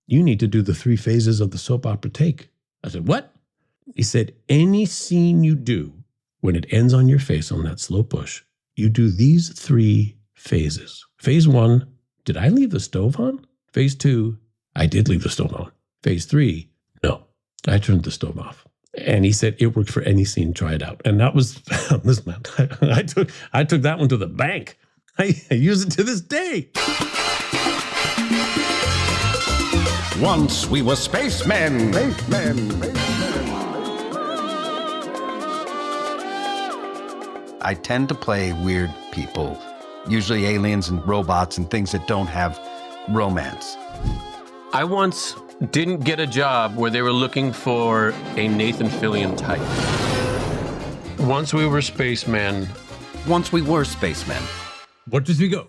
you need to do the 3 phases of the soap opera take. I said, what? He said, any scene you do, when it ends on your face on that slow push, you do these 3 phases. Phase 1, did I leave the stove on? Phase 2, I did leave the stove on. Phase 3, no, I turned the stove off. And he said it worked for any scene. Try it out. And that was, listen, man, I took that one to the bank. I use it to this day. Once we were spacemen. I tend to play weird people, usually aliens and robots and things that don't have romance. I once didn't get a job where they were looking for a Nathan Fillion type. Once we were spacemen. Once we were spacemen. What does we go?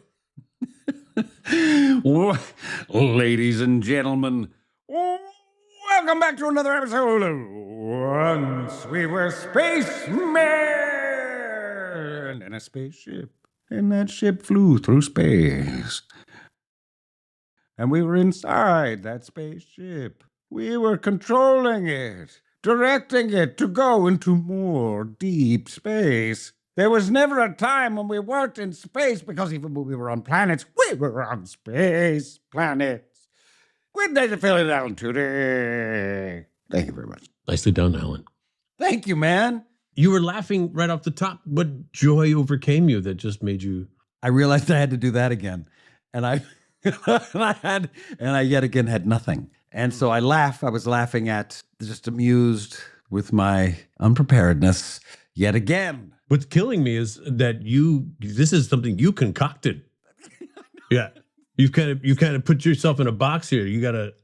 Ladies and gentlemen, welcome back to another episode of Once We Were Spacemen in a spaceship, and that ship flew through space. And we were inside that spaceship. We were controlling it, directing it to go into more deep space. There was never a time when we weren't in space, because even when we were on planets, we were on space planets. Good day to fill it out today. Thank you very much. Nicely done, Alan. Thank you, man. You were laughing right off the top. What joy overcame you that just made you... I realized I had to do that again. And I yet again had nothing. And so I was laughing at, just amused with my unpreparedness yet again. What's killing me is that this is something you concocted. Yeah. You kind of put yourself in a box here.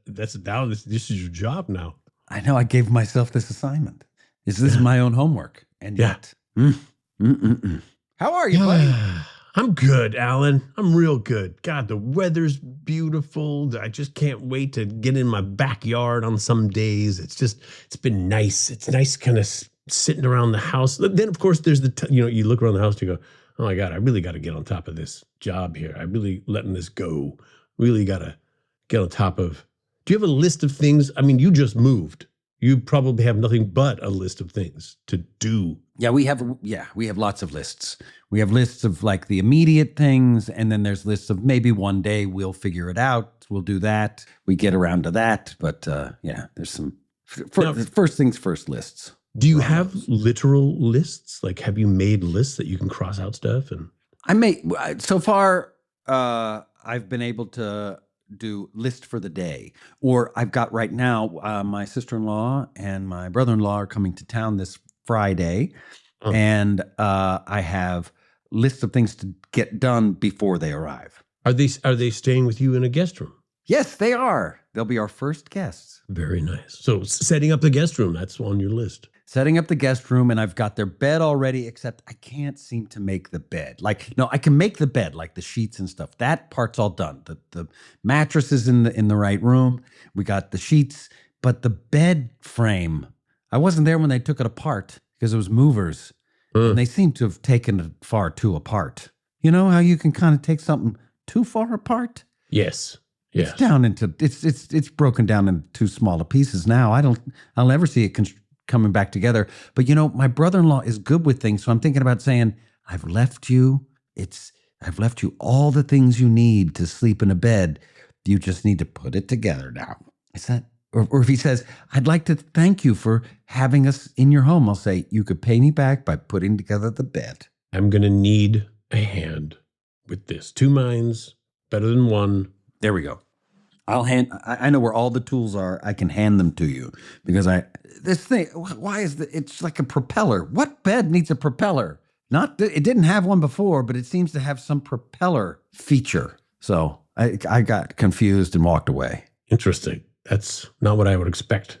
This is your job now. I know, I gave myself this assignment. This is my own homework. And yet. How are you, buddy? I'm good, Alan. I'm real good. God, the weather's beautiful. I just can't wait to get in my backyard on some days. It's been nice. It's nice kind of sitting around the house. Then, of course, there's you look around the house and you go, oh my God, I really got to get on top of this job here. I'm really letting this go. Really got to get on top of. Do you have a list of things? I mean, you just moved. You probably have nothing but a list of things to do. Yeah, we have lots of lists. We have lists of like the immediate things, and then there's lists of maybe one day we'll figure it out. We'll do that. We get around to that. But there's some first things first lists. Do you have literal lists? Like, have you made lists that you can cross out stuff? And so far, I've been able to do list for the day. Or I've got right now, my sister-in-law and my brother-in-law are coming to town this Friday. And I have lists of things to get done before they arrive. Are they staying with you in a guest room? Yes, they are. They'll be our first guests. Very nice. So setting up the guest room, that's on your list. Setting up the guest room, and I've got their bed already, except I can't seem to make the bed. I can make the bed, like the sheets and stuff. That part's all done. The mattress is in the right room. We got the sheets, but the bed frame, I wasn't there when they took it apart because it was movers. And they seem to have taken it far too apart. You know how you can kind of take something too far apart? Yes. It's down into it's broken down into too small pieces now. I'll never see it coming back together. But my brother-in-law is good with things, so I'm thinking about saying, I've left you all the things you need to sleep in a bed. You just need to put it together now. Is that or if he says, I'd like to thank you for having us in your home, I'll say, you could pay me back by putting together the bed. I'm going to need a hand with this. 2 minds, better than 1. There we go. I know where all the tools are. I can hand them to you because why is it's like a propeller. What bed needs a propeller? It didn't have one before, but it seems to have some propeller feature. So I got confused and walked away. Interesting. That's not what I would expect.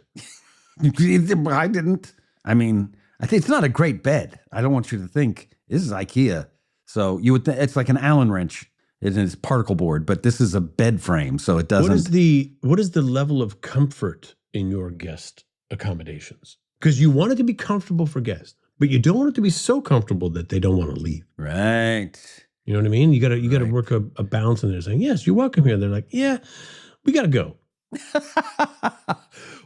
I didn't. I mean, I think it's not a great bed. I don't want you to think this is IKEA. So you would it's like an Allen wrench. It is particle board, but this is a bed frame, so it doesn't. What is the level of comfort in your guest accommodations? Because you want it to be comfortable for guests, but you don't want it to be so comfortable that they don't want to leave. Right. You know what I mean? You got to work a balance in there saying, yes, you're welcome here. They're like, yeah, we got to go.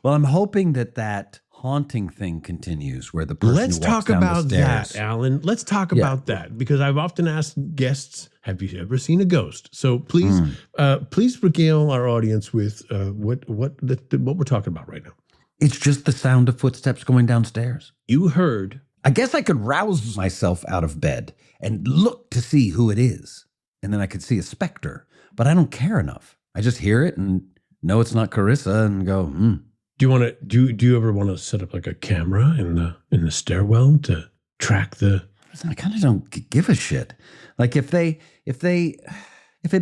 Well, I'm hoping that haunting thing continues where the person Let's who walks talk down the about stairs. that, Alan. Let's talk Yeah. about that because I've often asked guests, "Have you ever seen a ghost?" So please, Mm. please regale our audience with what we're talking about right now. It's just the sound of footsteps going downstairs. You heard. I guess I could rouse myself out of bed and look to see who it is. And then I could see a specter, but I don't care enough. I just hear it and know it's not Carissa and go, Do you want to do you ever want to set up like a camera in the stairwell to track the? I kind of don't give a shit. Like if it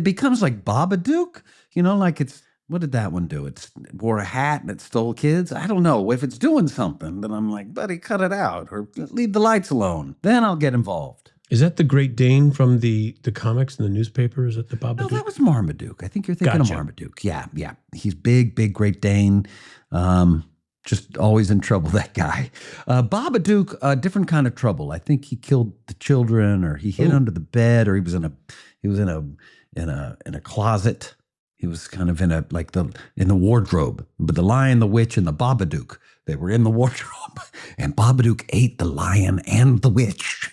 becomes like Babadook, like it's, what did that one do? It wore a hat and it stole kids. I don't know. If it's doing something, then I'm like, buddy, cut it out or leave the lights alone. Then I'll get involved. Is that the Great Dane from the comics and the newspaper? Is that the Babadook? No, that was Marmaduke. I think you're thinking Gotcha. of Marmaduke. Yeah. He's big Great Dane. Just always in trouble, that guy. Babadook, different kind of trouble. I think he killed the children, or he hid under the bed, or he was in a closet. He was kind of in the wardrobe. But the Lion, the Witch, and the Babadook, they were in the wardrobe, and Babadook ate the lion and the witch.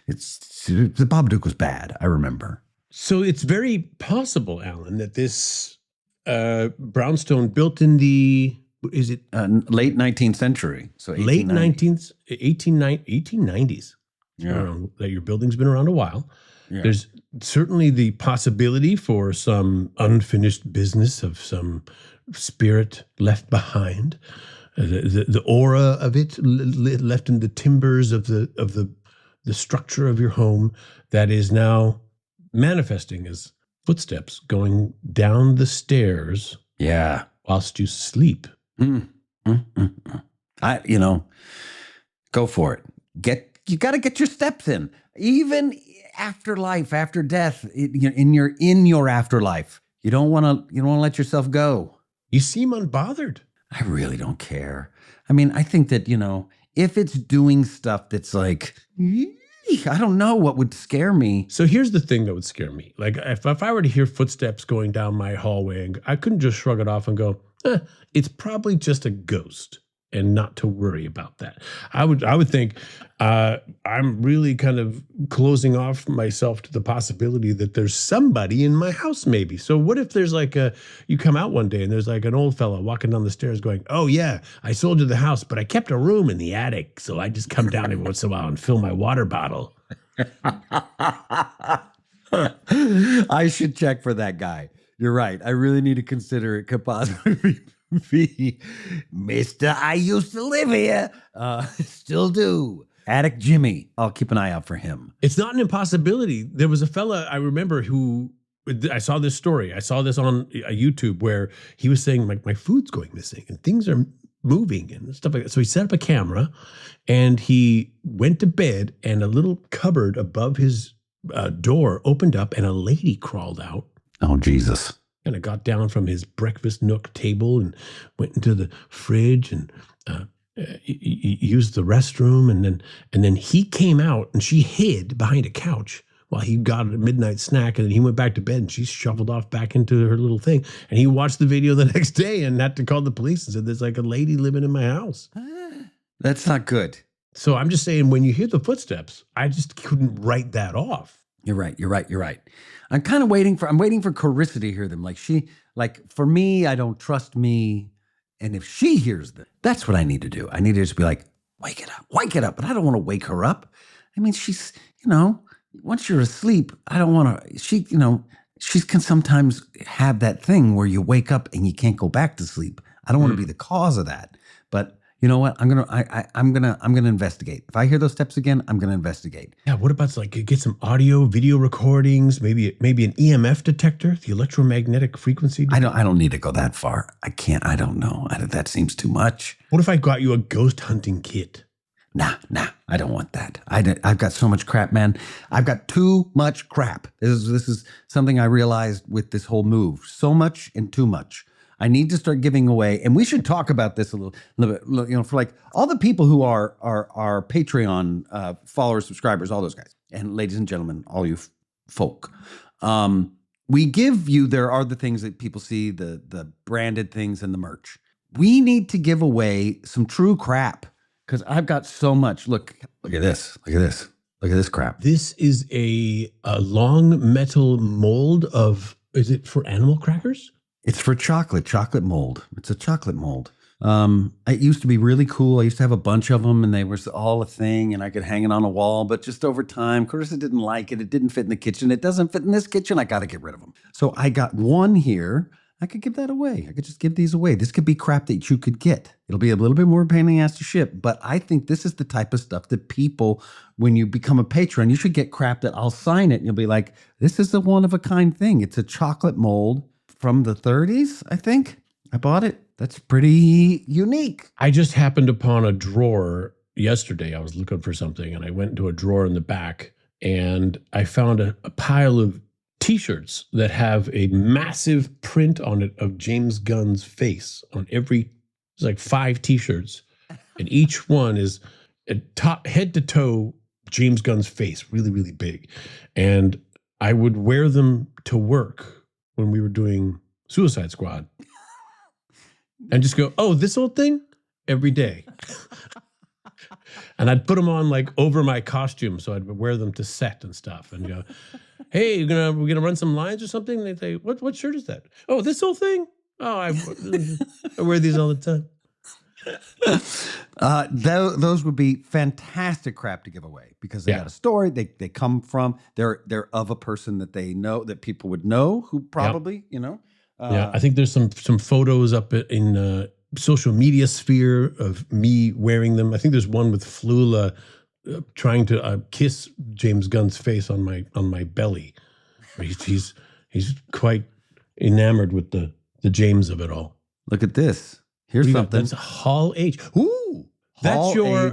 The Babadook was bad. I remember. So it's very possible, Alan, that this brownstone built in the Late 19th century. So late 1890. 1890s. Yeah. That your building's been around a while. Yeah. There's certainly the possibility for some unfinished business of some spirit left behind. The aura of it left in the timbers of the structure of your home that is now manifesting as footsteps going down the stairs. Yeah. Whilst you sleep. Go for it. You got to get your steps in, even after life, after death. In your afterlife, you don't want to let yourself go. You seem unbothered. I really don't care. I mean, I think that if it's doing stuff that's like, I don't know what would scare me. So here's the thing that would scare me. Like if I were to hear footsteps going down my hallway, I couldn't just shrug it off and go, it's probably just a ghost, and not to worry about that. I would think I'm really kind of closing off myself to the possibility that there's somebody in my house maybe. So what if there's you come out one day and there's like an old fella walking down the stairs going, "Oh yeah, I sold you the house, but I kept a room in the attic. So I just come down every once in a while and fill my water bottle." I should check for that guy. You're right. I really need to consider it could possibly be Mr. I used to live here. Still do. Attic Jimmy. I'll keep an eye out for him. It's not an impossibility. There was a fella I remember who, I saw this story. I saw this on YouTube where he was saying my food's going missing and things are moving and stuff like that. So he set up a camera and he went to bed, and a little cupboard above his door opened up and a lady crawled out. Oh, Jesus. Kind of got down from his breakfast nook table and went into the fridge and used the restroom. And then he came out and she hid behind a couch while he got a midnight snack. And then he went back to bed and she shuffled off back into her little thing. And he watched the video the next day and had to call the police and said, "There's like a lady living in my house." That's not good. So I'm just saying, when you hear the footsteps, I just couldn't write that off. You're right. I'm waiting for Carissa to hear them. For me, I don't trust me. And if she hears them, that's what I need to do. I need to just be like, wake it up. But I don't want to wake her up. I mean, she's, once you're asleep, I don't want to, she can sometimes have that thing where you wake up and you can't go back to sleep. I don't want to be the cause of that. But you know what? I'm gonna investigate. If I hear those steps again, I'm gonna investigate. Yeah. What about get some audio, video recordings? Maybe an EMF detector, the electromagnetic frequency detector? I don't need to go that far. I can't. I don't know. That seems too much. What if I got you a ghost hunting kit? Nah. I don't want that. I've got so much crap, man. I've got too much crap. This is something I realized with this whole move. So much and too much. I need to start giving away, and we should talk about this a little bit, for all the people who are Patreon followers, subscribers, all those guys, and ladies and gentlemen, all you folk. we give you, there are the things that people see, the branded things and the merch. We need to give away some true crap because I've got so much. Look at this. Look at this. Look at this crap. This is a long metal mold of, is it for animal crackers? It's for chocolate mold. It's a chocolate mold. It used to be really cool. I used to have a bunch of them and they were all a thing and I could hang it on a wall, but just over time, Carissa didn't like it. It didn't fit in the kitchen. It doesn't fit in this kitchen. I got to get rid of them. So I got one here. I could give that away. I could just give these away. This could be crap that you could get. It'll be a little bit more pain in the ass to ship, but I think this is the type of stuff that people, when you become a patron, you should get crap that I'll sign it and you'll be like, this is a one of a kind thing. It's a chocolate mold from the 30s, I think. I bought it. That's pretty unique. I just happened upon a drawer yesterday. I was looking for something and I went into a drawer in the back and I found a pile of T-shirts that have a massive print on it of James Gunn's face on every. There's like 5 T-shirts, and each one is a top, head to toe James Gunn's face, really, really big. And I would wear them to work when we were doing Suicide Squad, and just go, "Oh, this old thing," every day. And I'd put them on like over my costume, so I'd wear them to set and stuff, and go, "Hey, we're gonna run some lines or something." And they say, "What shirt is that?" "Oh, this whole thing." "Oh, I wear these all the time." Those would be fantastic crap to give away because they got a story. They come from they're of a person that they know, that people would know, who probably I think there's some photos up in social media sphere of me wearing them. I think there's one with Flula trying to kiss James Gunn's face on my belly. He's quite enamored with the James of it all. Look at this. Here's something. That's Hall H. Ooh, that's your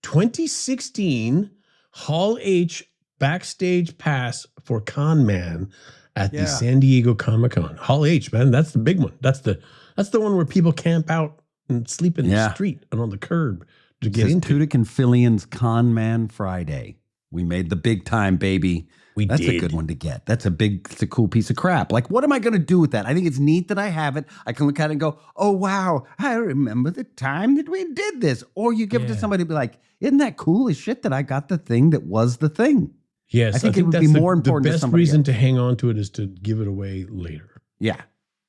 2016 Hall H backstage pass for Con Man at the San Diego Comic-Con. Hall H, man, that's the big one. That's the one where people camp out and sleep in the street and on the curb to get into. Tudyk and Fillion's Con Man Friday. We made the big time, baby. That's a good one to get. It's a cool piece of crap. Like, what am I going to do with that? I think it's neat that I have it. I can look at it and go, oh, wow, I remember the time that we did this. Or you give it to somebody and be like, isn't that cool as shit that I got the thing that was the thing? Yes. I think it would be more important to somebody The best reason else. to hang on to it is to give it away later. Yeah,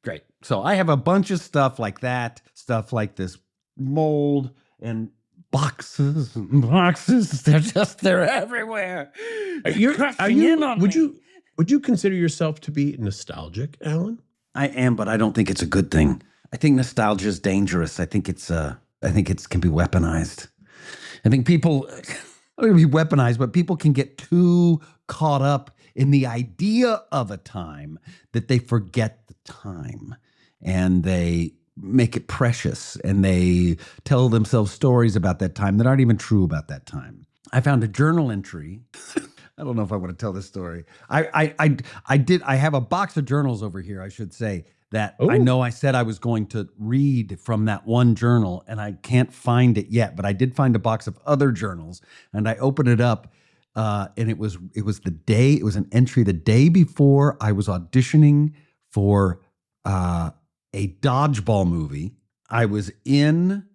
great. So I have a bunch of stuff like that, stuff like this mold and boxes. They're everywhere. Would you consider yourself to be nostalgic, Alan? I am, but I don't think it's a good thing. I think nostalgia is dangerous. I think it can be weaponized. I think people, I don't know if be weaponized, but people can get too caught up in the idea of a time that they forget the time and they make it precious and they tell themselves stories about that time that aren't even true about that time. I found a journal entry. I don't know if I want to tell this story. I have a box of journals over here, I should say, that I know I said I was going to read from that one journal and I can't find it yet, but I did find a box of other journals and I opened it up and it was an entry the day before I was auditioning for a dodgeball movie. I was in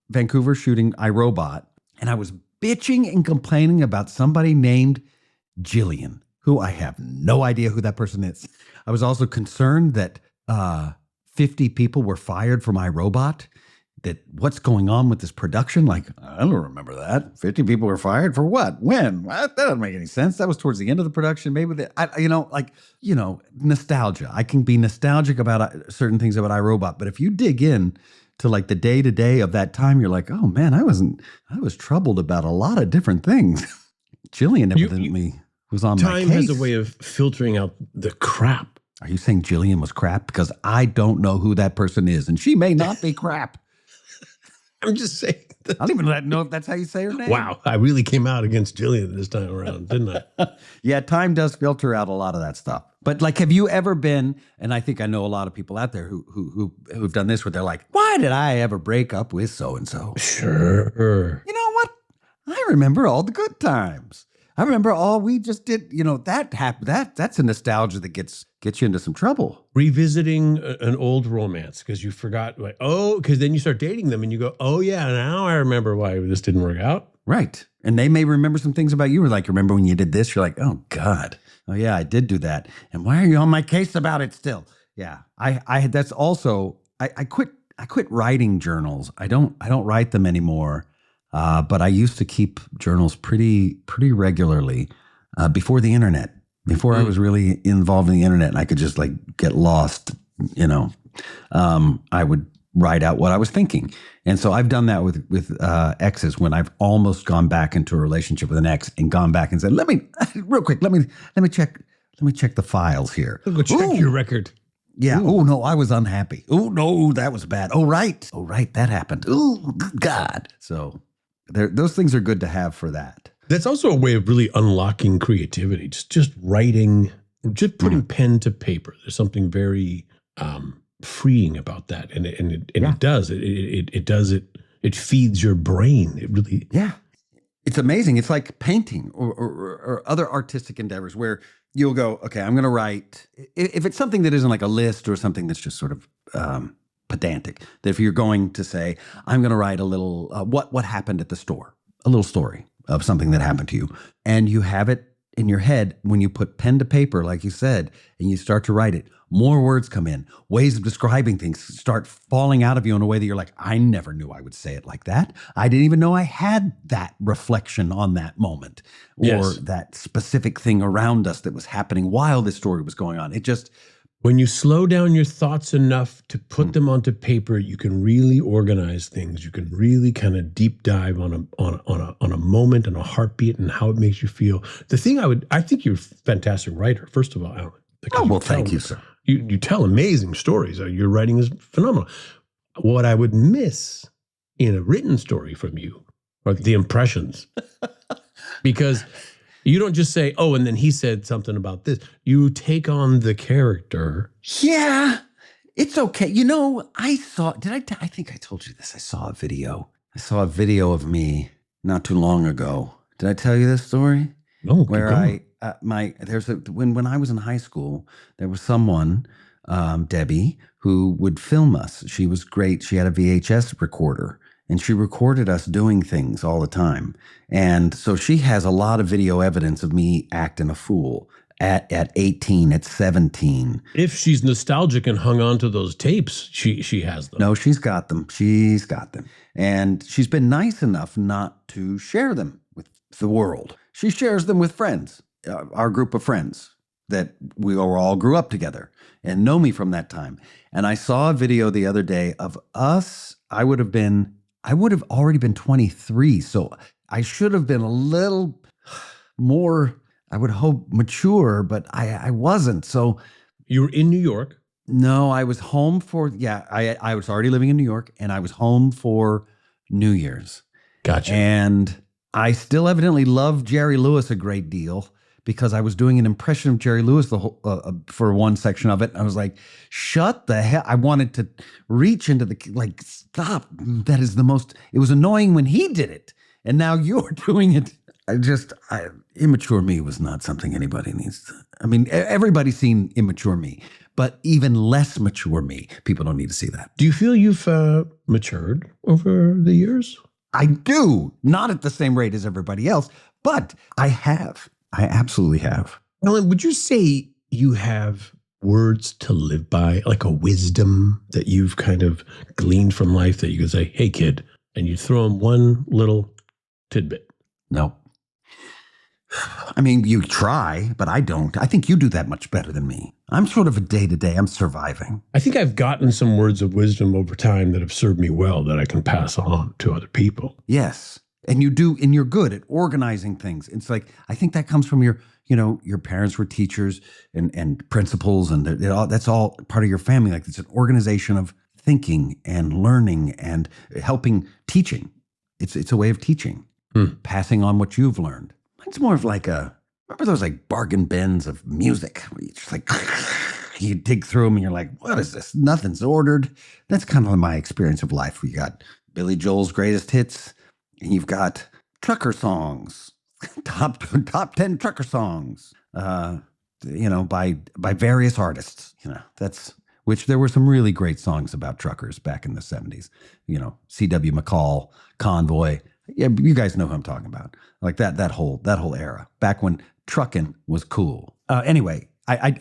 Vancouver shooting iRobot, and I was bitching and complaining about somebody named Jillian, who I have no idea who that person is. I was also concerned that 50 people were fired from iRobot. That what's going on with this production? Like, I don't remember that. 50 people were fired for what? When? What? That doesn't make any sense. That was towards the end of the production. Maybe nostalgia. I can be nostalgic about certain things about iRobot, but if you dig in to like the day to day of that time, you're like, oh man, I was troubled about a lot of different things. Jillian evidently was on my case. Time has a way of filtering out the crap. Are you saying Jillian was crap? Because I don't know who that person is, and she may not be crap. I'm just saying. I don't even know if that's how you say her name. Wow, I really came out against Jillian this time around, didn't I? Yeah, time does filter out a lot of that stuff. But like, have you ever been, and I think I know a lot of people out there who've done this where they're like, why did I ever break up with so-and-so? Sure. You know what? I remember all the good times. I remember all we just did, that happened. That's a nostalgia that gets you into some trouble. Revisiting an old romance because you forgot, because then you start dating them and you go, oh yeah, now I remember why this didn't work out. Right. And they may remember some things about you. Or like, remember when you did this? You're like, oh God. Oh yeah, I did do that. And why are you on my case about it still? Yeah. That's also, I quit writing journals. I don't write them anymore. But I used to keep journals pretty regularly before the internet, before I was really involved in the internet and I could just like get lost, I would write out what I was thinking. And so I've done that with exes when I've almost gone back into a relationship with an ex and gone back and said, let me check the files here. Go check your record. Yeah. Oh no, I was unhappy. Oh no, that was bad. Oh right, that happened. Oh God. So those things are good to have for that. That's also a way of really unlocking creativity. Just writing, just putting pen to paper. There's something very freeing about that, and it does it feeds your brain. It really It's amazing. It's like painting or other artistic endeavors where you'll go, okay, I'm going to write. If it's something that isn't like a list or something that's just sort of pedantic, that if you're going to say, I'm going to write a little, what happened at the store, a little story of something that happened to you, and you have it in your head when you put pen to paper, like you said, and you start to write it, more words come in, ways of describing things start falling out of you in a way that you're like, I never knew I would say it like that. I didn't even know I had that reflection on that moment or that specific thing around us that was happening while this story was going on. It just... When you slow down your thoughts enough to put them onto paper, you can really organize things. You can really kind of deep dive on a moment and a heartbeat and how it makes you feel. The thing I think you're a fantastic writer, first of all, Alan. Oh, well, thank you, sir. You tell amazing stories. Your writing is phenomenal. What I would miss in a written story from you are the impressions. Because you don't just say, oh, and then he said something about this. You take on the character. Yeah, it's okay. I think I told you this. I saw a video of me not too long ago. Did I tell you this story? No, where when I was in high school, there was someone, Debbie, who would film us. She was great. She had a VHS recorder and she recorded us doing things all the time. And so she has a lot of video evidence of me acting a fool at 18, at 17. If she's nostalgic and hung on to those tapes, she has them. No, she's got them. She's got them. And she's been nice enough not to share them with the world. She shares them with friends, our group of friends that we all grew up together and know me from that time. And I saw a video the other day of us. I would have already been 23. So I should have been a little more, I would hope, mature, but I wasn't. So you were in New York? No, I was home I was already living in New York and I was home for New Year's. Gotcha. And I still evidently love Jerry Lewis a great deal because I was doing an impression of Jerry Lewis for one section of it. And I was like, shut the hell. I wanted to reach into stop. That is it was annoying when he did it. And now you're doing it. Immature me was not something anybody needs to. I mean, everybody's seen immature me, but even less mature me, people don't need to see that. Do you feel you've matured over the years? I do. Not at the same rate as everybody else, but I have. I absolutely have. Alan, would you say you have words to live by, like a wisdom that you've kind of gleaned from life that you can say, hey, kid, and you throw them one little tidbit? No. I mean, you try, but I don't. I think you do that much better than me. I'm sort of a day-to-day. I'm surviving. I think I've gotten some words of wisdom over time that have served me well that I can pass on to other people. Yes. And you do, and you're good at organizing things. It's like, I think that comes from your parents were teachers and principals, and that's all part of your family. Like, it's an organization of thinking and learning and helping, teaching. It's a way of teaching, passing on what you've learned. It's more of like remember those like bargain bins of music where you just like, you dig through them and you're like, what is this? Nothing's ordered. That's kind of my experience of life. We got Billy Joel's greatest hits and you've got trucker songs, top 10 trucker songs, by various artists. Which there were some really great songs about truckers back in the 70s. C.W. McCall, Convoy. Yeah, you guys know who I'm talking about. Like that whole era back when trucking was cool. Anyway, I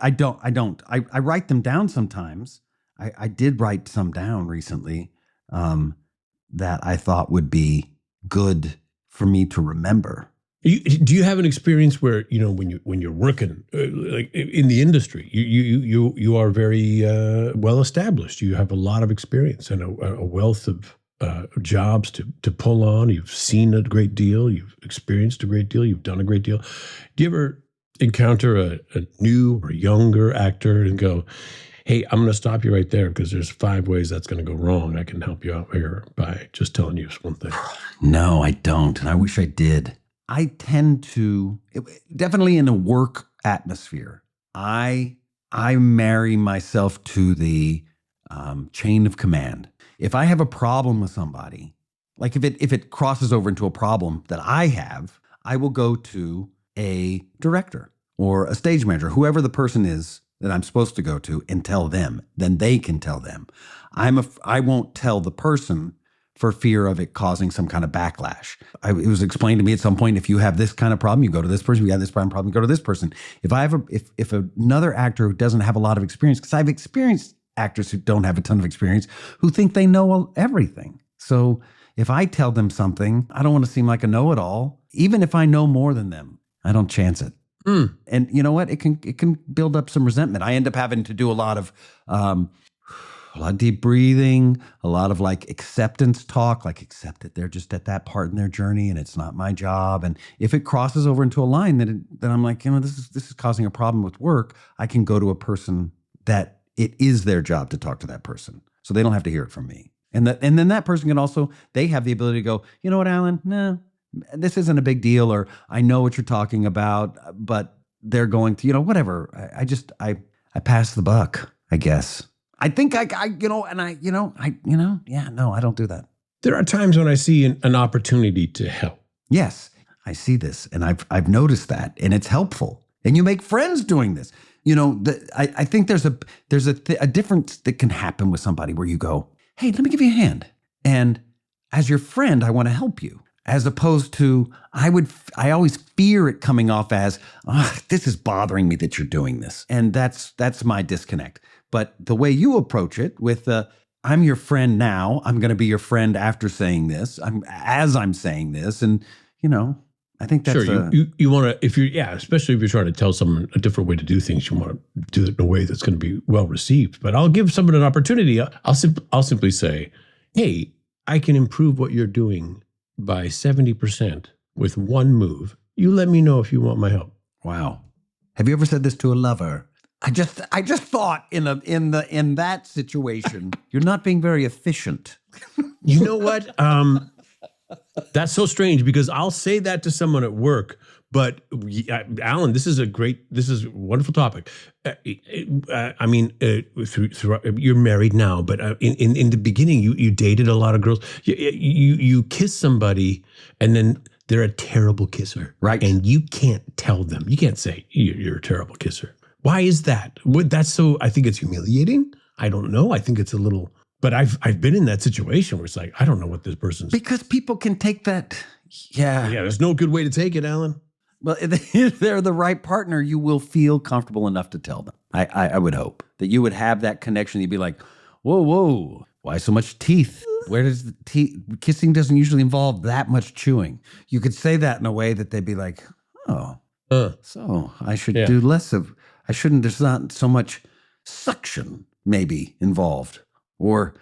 write them down sometimes. I did write some down recently that I thought would be good for me to remember. Do you have an experience where when you're working like in the industry, you are very well established. You have a lot of experience and a wealth of jobs to pull on. You've seen a great deal. You've experienced a great deal. You've done a great deal. Do you ever encounter a new or younger actor and go, "Hey, I'm going to stop you right there because there's 5 ways that's going to go wrong. I can help you out here by just telling you one thing"? No, I don't, and I wish I did. I tend to, definitely in a work atmosphere, I marry myself to the chain of command. If I have a problem with somebody, like if it crosses over into a problem that I have, I will go to a director or a stage manager, whoever the person is that I'm supposed to go to, and tell them. Then they can tell them. I won't tell the person for fear of it causing some kind of backlash. It was explained to me at some point, if you have this kind of problem, you go to this person. If you have this problem, you go to this person. If another actor who doesn't have a lot of experience, because I've experienced actors who don't have a ton of experience, who think they know everything. So if I tell them something, I don't want to seem like a know-it-all. Even if I know more than them, I don't chance it. And you know what? It can build up some resentment. I end up having to do a lot of deep breathing, a lot of like acceptance talk, like accept that they're just at that part in their journey and it's not my job. And if it crosses over into a line, then I'm like, this is causing a problem with work. I can go to a person that it is their job to talk to that person, so they don't have to hear it from me. And then that person can also, they have the ability to go, you know what, Alan? No, this isn't a big deal, or I know what you're talking about, but they're going to, whatever. I pass the buck, I guess. I think I don't do that. There are times when I see an opportunity to help. Yes, I see this, and I've noticed that, and it's helpful. And you make friends doing this. I think there's a difference that can happen with somebody where you go, hey, let me give you a hand. And as your friend, I want to help you. As opposed to, I always fear it coming off as, this is bothering me that you're doing this. And that's my disconnect. But the way you approach it with, I'm your friend now, I'm going to be your friend after saying this, I'm saying this. And, I think that's sure. You want to, especially if you're trying to tell someone a different way to do things, you want to do it in a way that's going to be well received. But I'll give someone an opportunity. I'll simply say, hey, I can improve what you're doing by 70% with one move. You let me know if you want my help. Wow. Have you ever said this to a lover? I just thought in that situation, you're not being very efficient. You know what? That's so strange because I'll say that to someone at work, but Alan, this is a wonderful topic. You're married now, but in the beginning, you dated a lot of girls. You kiss somebody, and then they're a terrible kisser, right? And you can't tell them. You can't say you're a terrible kisser. Why is that? That's so. I think it's humiliating. I don't know. I think it's a little. But I've been in that situation where it's like, I don't know what this person's. Because people can take that. Yeah. Yeah, there's no good way to take it, Alan. Well, if they're the right partner, you will feel comfortable enough to tell them. I would hope that you would have that connection. You'd be like, whoa, why so much teeth? Where does the teeth? Kissing doesn't usually involve that much chewing. You could say that in a way that they'd be like, so I should do less of, there's not so much suction maybe involved. Or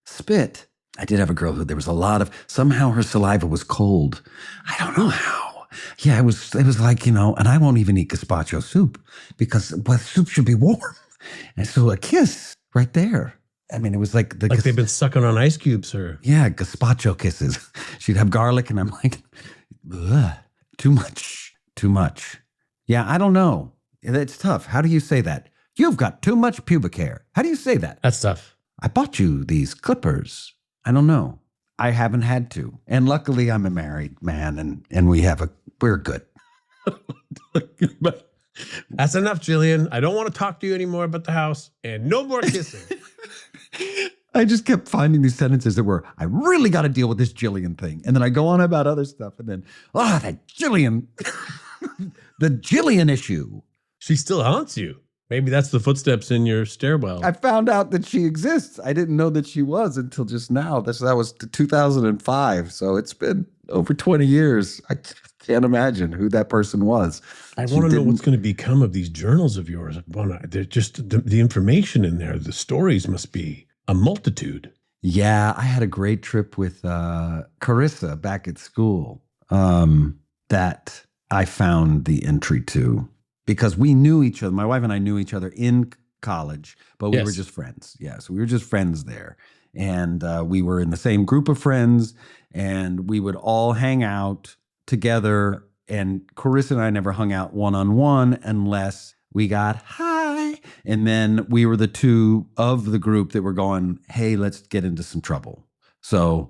spit. I did have a girl who there was a lot of, somehow her saliva was cold. I don't know how. Yeah, it was like, and I won't even eat gazpacho soup because soup should be warm. And so a kiss right there. I mean, it was like they've been sucking on ice cubes, or yeah, gazpacho kisses. She'd have garlic, and I'm like, too much. Yeah, I don't know. It's tough. How do you say that? You've got too much pubic hair. How do you say that? That's tough. I bought you these clippers. I don't know. I haven't had to. And luckily I'm a married man and we're good. But that's enough, Jillian. I don't want to talk to you anymore about the house, and no more kissing. I just kept finding these sentences that were, I really got to deal with this Jillian thing. And then I go on about other stuff. And then, that Jillian, the Jillian issue. She still haunts you. Maybe that's the footsteps in your stairwell. I found out that she exists. I didn't know that she was until just now. That was 2005. So it's been over 20 years. I can't imagine who that person was. I want to know what's going to become of these journals of yours. They're just the information in there. The stories must be a multitude. Yeah, I had a great trip with Carissa back at school that I found the entry to because we knew each other. My wife and I knew each other in college, but we were just friends. Yeah, so we were just friends there. And we were in the same group of friends, and we would all hang out together. And Carissa and I never hung out one-on-one unless we got high. And then we were the two of the group that were going, hey, let's get into some trouble. So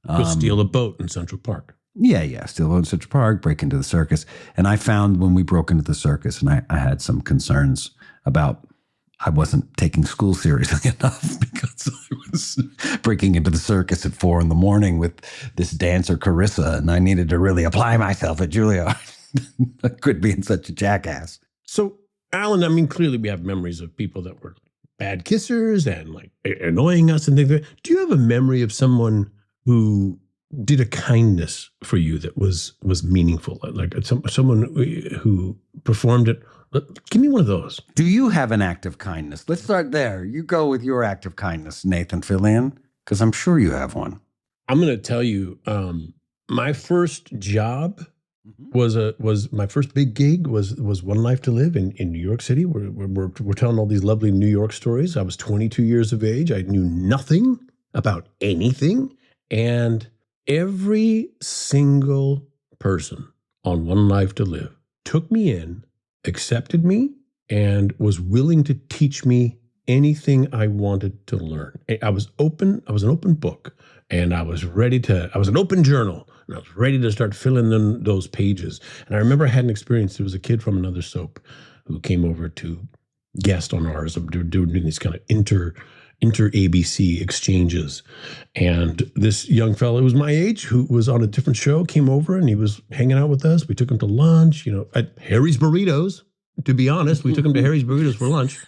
go steal a boat in Central Park. Yeah. Steal a boat in Central Park, break into the circus. And I found when we broke into the circus, and I had some concerns about I wasn't taking school seriously enough because I was breaking into the circus at 4 a.m. with this dancer, Carissa, and I needed to really apply myself at Juilliard. I quit being such a jackass. So, Alan, I mean, clearly we have memories of people that were bad kissers and like annoying us and things like that. Do you have a memory of someone who did a kindness for you that was meaningful? Like someone who performed it? Give me one of those. Do you have an act of kindness? Let's start there. You go with your act of kindness, Nathan Fillion, because I'm sure you have one. I'm going to tell you, my first job was my first big gig was One Life to Live in New York City. We're telling all these lovely New York stories. I was 22 years of age. I knew nothing about anything, and every single person on One Life to Live took me in, accepted me, and was willing to teach me anything I wanted to learn. I was open. I was an open book, and I was an open journal, and I was ready to start filling in those pages. And I remember I had an experience. There was a kid from another soap who came over to guest on ours. They were doing these kind of inter-ABC exchanges. And this young fellow who was my age, who was on a different show, came over and he was hanging out with us. We took him to lunch, at Harry's Burritos. To be honest, we took him to Harry's Burritos for lunch.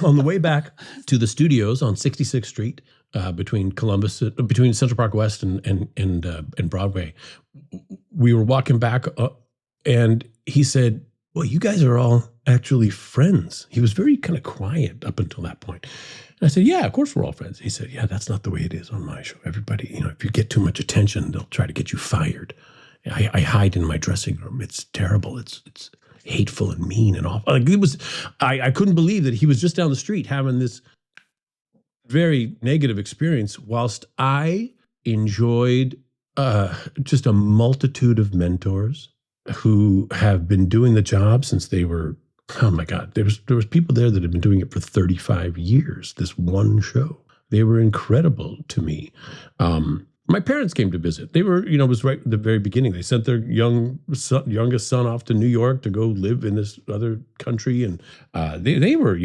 On the way back to the studios on 66th Street, between Central Park West and Broadway, we were walking back and he said, well, you guys are all actually friends. He was very kind of quiet up until that point. And I said, yeah, of course we're all friends. He said, yeah, that's not the way it is on my show. Everybody, if you get too much attention, they'll try to get you fired. I hide in my dressing room. It's terrible. It's hateful and mean and awful. Like I couldn't believe that he was just down the street having this very negative experience whilst I enjoyed just a multitude of mentors who have been doing the job since they were, oh my God, there was people there that had been doing it for 35 years, this one show. They were incredible to me. My parents came to visit. They were, it was right at the very beginning. They sent their youngest son off to New York to go live in this other country. And they were,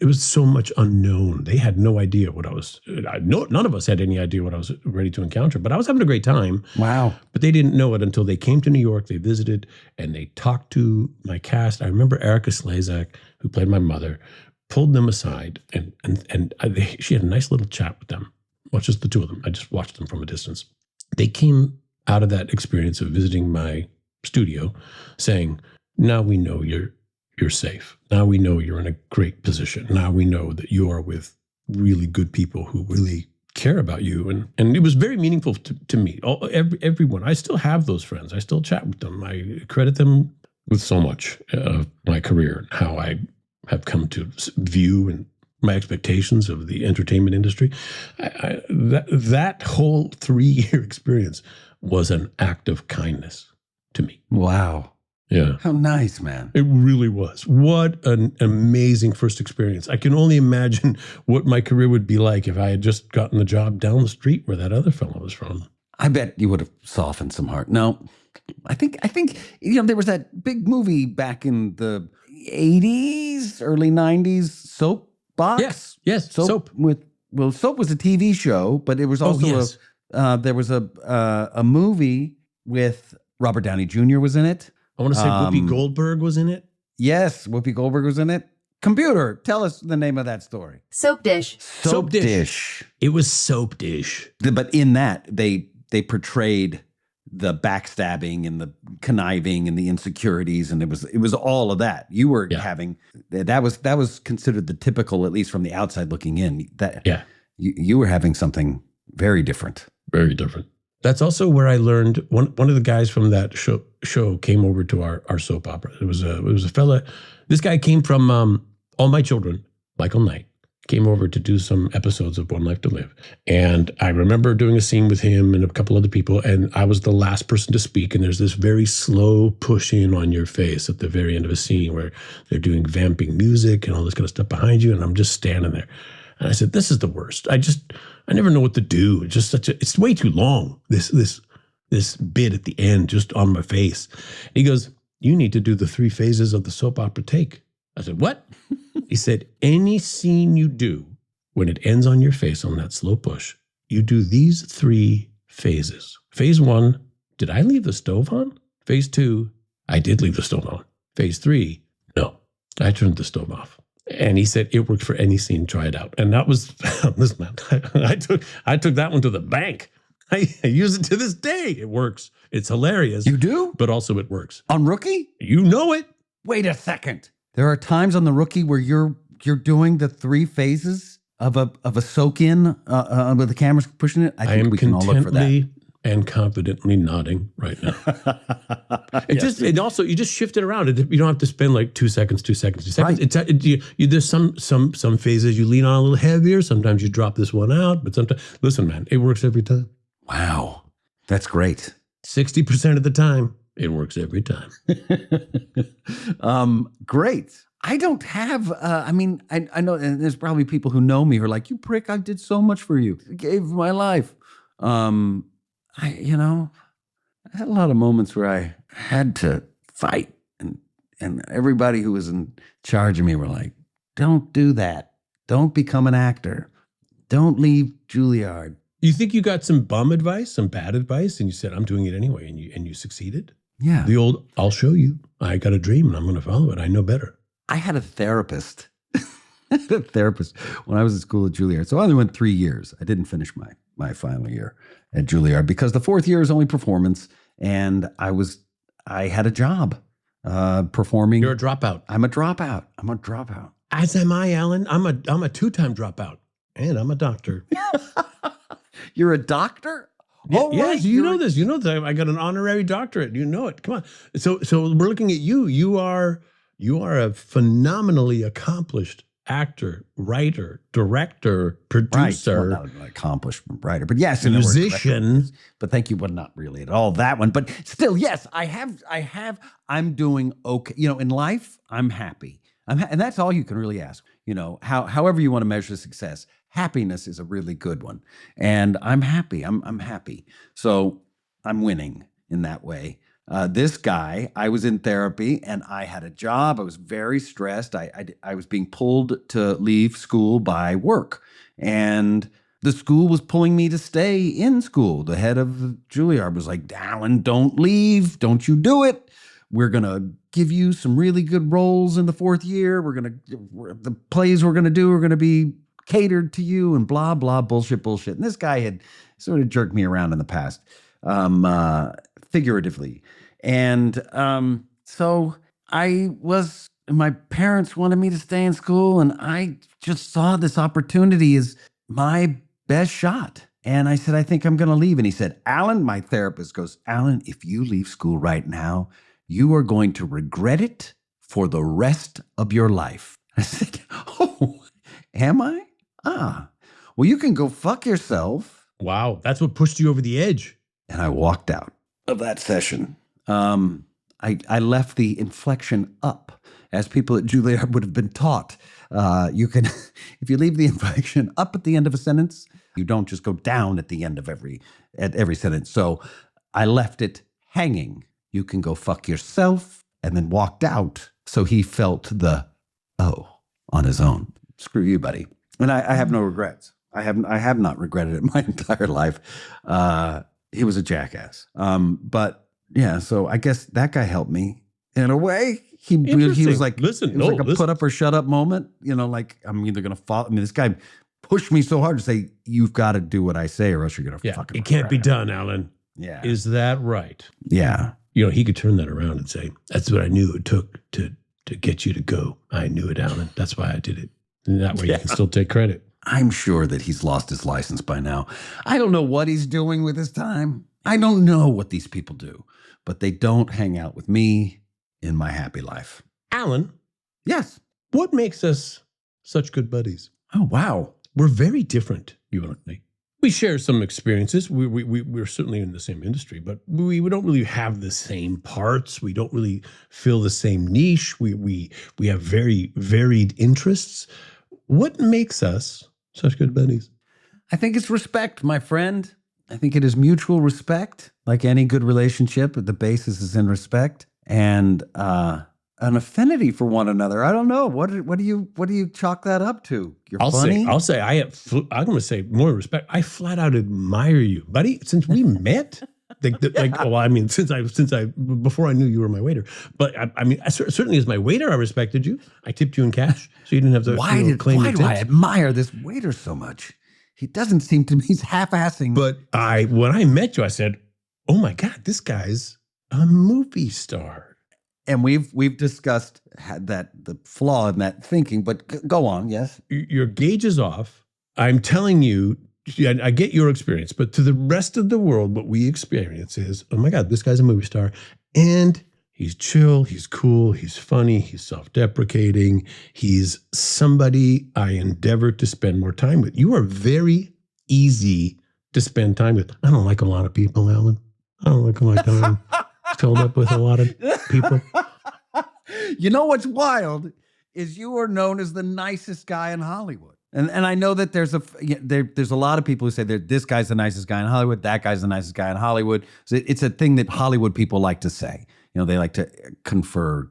it was so much unknown. They had no idea what none of us had any idea what I was ready to encounter, but I was having a great time. Wow. But they didn't know it until they came to New York. They visited and they talked to my cast. I remember Erica Slezak, who played my mother, pulled them aside and she had a nice little chat with them. Well, just the two of them. I just watched them from a distance. They came out of that experience of visiting my studio saying, now we know you're safe. Now we know you're in a great position. Now we know that you are with really good people who really care about you. And it was very meaningful to me. Everyone. I still have those friends. I still chat with them. I credit them with so much of my career and how I have come to view and my expectations of the entertainment industry. That whole 3-year experience was an act of kindness to me. Wow. Yeah. How nice, man. It really was. What an amazing first experience. I can only imagine what my career would be like if I had just gotten the job down the street where that other fellow was from. I bet you would have softened some heart. No, I think there was that big movie back in the 80s, early 90s, Soap Box. Yes. Soap. Soap was a TV show, but it was also yes. there was a movie with Robert Downey Jr. was in it. I want to say Whoopi Goldberg was in it. Yes, Whoopi Goldberg was in it. Computer, tell us the name of that story. Soap dish. Soap dish. It was Soap Dish. But in that, they portrayed the backstabbing and the conniving and the insecurities, and it was all of that. You were having that was considered the typical, at least from the outside looking in. That you were having something very different. Very different. That's also where I learned. One of the guys from that show came over to our soap opera. It was a fella. This guy came from All My Children, Michael Knight. Came over to do some episodes of One Life to Live. And I remember doing a scene with him and a couple other people, and I was the last person to speak. And there's this very slow push in on your face at the very end of a scene where they're doing vamping music and all this kind of stuff behind you. And I'm just standing there. And I said, this is the worst. I never know what to do. It's just it's way too long. This bit at the end, just on my face. And he goes, you need to do the 3 phases of the soap opera take. I said, what? He said, any scene you do, when it ends on your face on that slow push, you do these 3 phases. Phase 1, did I leave the stove on? Phase 2, I did leave the stove on. Phase 3, no, I turned the stove off. And he said, it worked for any scene, try it out. And that was, listen, man, I took that one to the bank. I use it to this day. It works. It's hilarious. You do? But also it works. On Rookie? You know it. Wait a second. There are times on the Rookie where you're doing the 3 phases of a soak in with the cameras pushing it. I think we can all look for that. And confidently nodding right now. And also you just shift it around. You don't have to spend like 2 seconds. Right. There's some phases you lean on a little heavier. Sometimes you drop this one out, but sometimes, listen, man, it works every time. Wow, that's great. 60% of the time, it works every time. Great. I don't have, I know, and there's probably people who know me who are like, you prick, I did so much for you. I gave my life. I had a lot of moments where I had to fight, and everybody who was in charge of me were like, don't do that. Don't become an actor. Don't leave Juilliard. You think you got some bum advice, some bad advice, and you said, I'm doing it anyway, and you succeeded? Yeah. The old, I'll show you. I got a dream, and I'm going to follow it. I know better. I had a therapist. When I was at school at Juilliard. So I only went 3 years. I didn't finish my final year at Juilliard because the 4th year is only performance, and I had a job performing. You're a dropout. I'm a dropout. As am I, Alan. I'm a 2-time dropout, and I'm a doctor. You're a doctor? Oh, yes, right. You know this. You know that I got an honorary doctorate. You know it. Come on. So we're looking at you. You are a phenomenally accomplished actor, writer, director, producer, right. Well, not an accomplished writer, but yes, musician. But thank you, but not really at all that one. But still, yes, I'm doing okay. In life, I'm happy. And that's all you can really ask. However you want to measure success, happiness is a really good one. And I'm happy. I'm happy. So I'm winning in that way. This guy, I was in therapy and I had a job. I was very stressed. I was being pulled to leave school by work. And the school was pulling me to stay in school. The head of Juilliard was like, Alan, don't leave. Don't you do it. We're going to give you some really good roles in the 4th year. The plays we're going to do are going to be catered to you and blah, blah, bullshit. And this guy had sort of jerked me around in the past, figuratively. And so my parents wanted me to stay in school, and I just saw this opportunity as my best shot. And I said, I think I'm going to leave. And he said, Alan, my therapist goes, Alan, if you leave school right now, you are going to regret it for the rest of your life. I said, oh, am I? Well, you can go fuck yourself. Wow, that's what pushed you over the edge. And I walked out of that session. I left the inflection up, as people at Juilliard would have been taught. You can, if you leave the inflection up at the end of a sentence, you don't just go down at the end of every sentence. So I left it hanging. You can go fuck yourself, and then walked out. So he felt the on his own. Screw you, buddy. And I have no regrets. I have not regretted it my entire life. He was a jackass. But yeah, so I guess that guy helped me in a way. He was like, listen, it was like a put up or shut up moment. You know, like I'm either gonna fall. I mean, this guy pushed me so hard to say, you've got to do what I say, or else you're gonna fucking. It can't be regret done, Alan. Yeah. Is that right? Yeah. You know, he could turn that around and say, "That's what I knew it took to get you to go. I knew it, Alan. That's why I did it." And that way, you can still take credit. I'm sure that he's lost his license by now. I don't know what he's doing with his time. I don't know what these people do, but they don't hang out with me in my happy life. Alan, Yes. what makes us such good buddies? Oh, wow. We're very different, you and me. We share some experiences. We're certainly in the same industry, but we don't really have the same parts. We don't really fill the same niche. We have very varied interests. What makes us such good buddies? I think it's respect, my friend. I think it is mutual respect. Like any good relationship, the basis is in respect and an affinity for one another. I don't know. What do you chalk that up to? You're funny. I'm going to say more respect. I flat out admire you, buddy. Since we met, before I knew you were my waiter, but certainly as my waiter, I respected you. I tipped you in cash, so you didn't have to claim Why the do I tips. admire this waiter so much? He doesn't seem to be, he's half-assing. But when I met you, I said, "Oh my God, this guy's a movie star." And we've discussed the flaw in that thinking, but go on, yes. Your gauge is off. I'm telling you, I get your experience, but to the rest of the world, what we experience is, oh my God, this guy's a movie star. And he's chill, he's cool, he's funny, he's self-deprecating. He's somebody I endeavor to spend more time with. You are very easy to spend time with. I don't like a lot of people, Alan. I don't like my time filled up with a lot of people. You know what's wild is you are known as the nicest guy in Hollywood. And I know that there's a lot of people who say that this guy's the nicest guy in Hollywood, that guy's the nicest guy in Hollywood. So it's a thing that Hollywood people like to say. You know, they like to confer,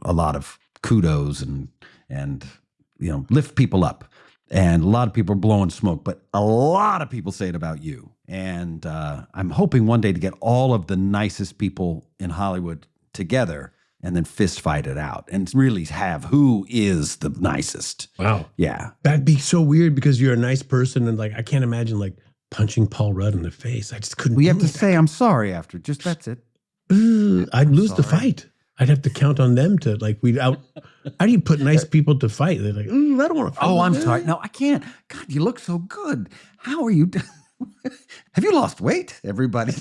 a lot of kudos and lift people up. And a lot of people are blowing smoke, but a lot of people say it about you. And I'm hoping one day to get all of the nicest people in Hollywood together and then fist fight it out and really have who is the nicest. Wow. Yeah. That'd be so weird because you're a nice person and I can't imagine punching Paul Rudd in the face. I just couldn't. We have to say I'm sorry after. Just that's it. I'd lose the fight. I'd have to count on them to how do you put nice people to fight? They're like, I don't want to fight. Oh, I'm sorry. No, I can't. God, you look so good. How are you? Have you lost weight? Everybody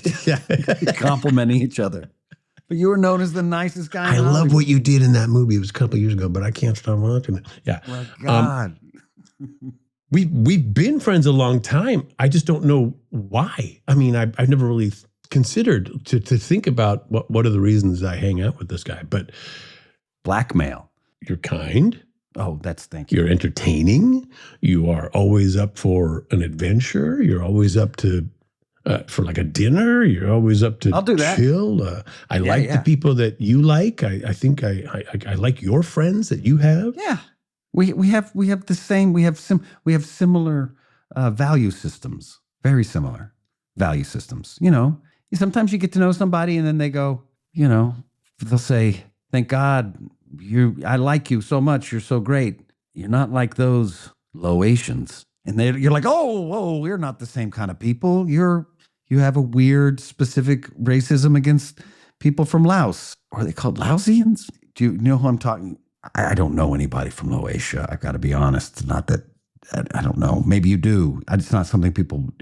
complimenting each other. But you were known as the nicest guy. I love what you did in that movie. It was a couple of years ago, but I can't stop watching it. Yeah. My God. We've been friends a long time. I just don't know why. I mean, I've never really considered to think about what are the reasons I hang out with this guy. But blackmail. You're kind. Oh, thank you. You're entertaining. You are always up for an adventure. You're always up to for a dinner. You're always up to I'll do that. Chill. I like the people that you like. I think I like your friends that you have. Yeah, we have the same. We have similar value systems. Very similar value systems. Sometimes you get to know somebody and then they go, they'll say, "Thank God I like you so much. You're so great. You're not like those Laotians." And you're like, "Oh, we're not the same kind of people. You have a weird specific racism against people from Laos. Or are they called Laosians? Do you know who I'm talking? I don't know anybody from Laotia. I've got to be honest. It's not that I don't know. Maybe you do. It's not something people,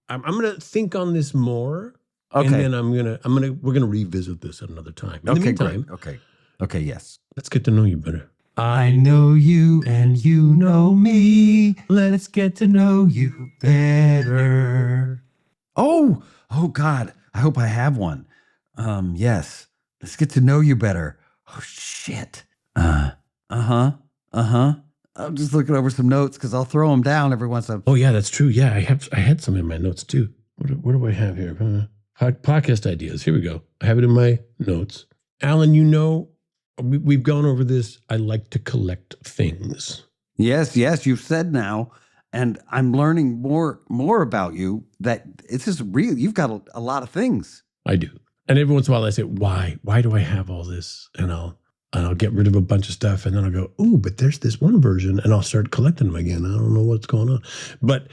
I'm going to think on this more. Okay. And then we're going to revisit this at another time. In the meantime, great. Okay, yes. Let's get to know you better. I know you and you know me. Let's get to know you better. Oh God. I hope I have one. Yes. Let's get to know you better. Oh, shit. Uh-huh. I'm just looking over some notes because I'll throw them down every once in a while. Oh yeah, that's true. Yeah, I had some in my notes too. What do I have here? Podcast ideas. Here we go. I have it in my notes. Alan, we've gone over this. I like to collect things. Yes, you've said now, and I'm learning more about you that it's just real. You've got a lot of things. I do. And every once in a while I say, why? Why do I have all this? And I'll get rid of a bunch of stuff, and then I'll go, ooh, but there's this one version, and I'll start collecting them again. I don't know what's going on. But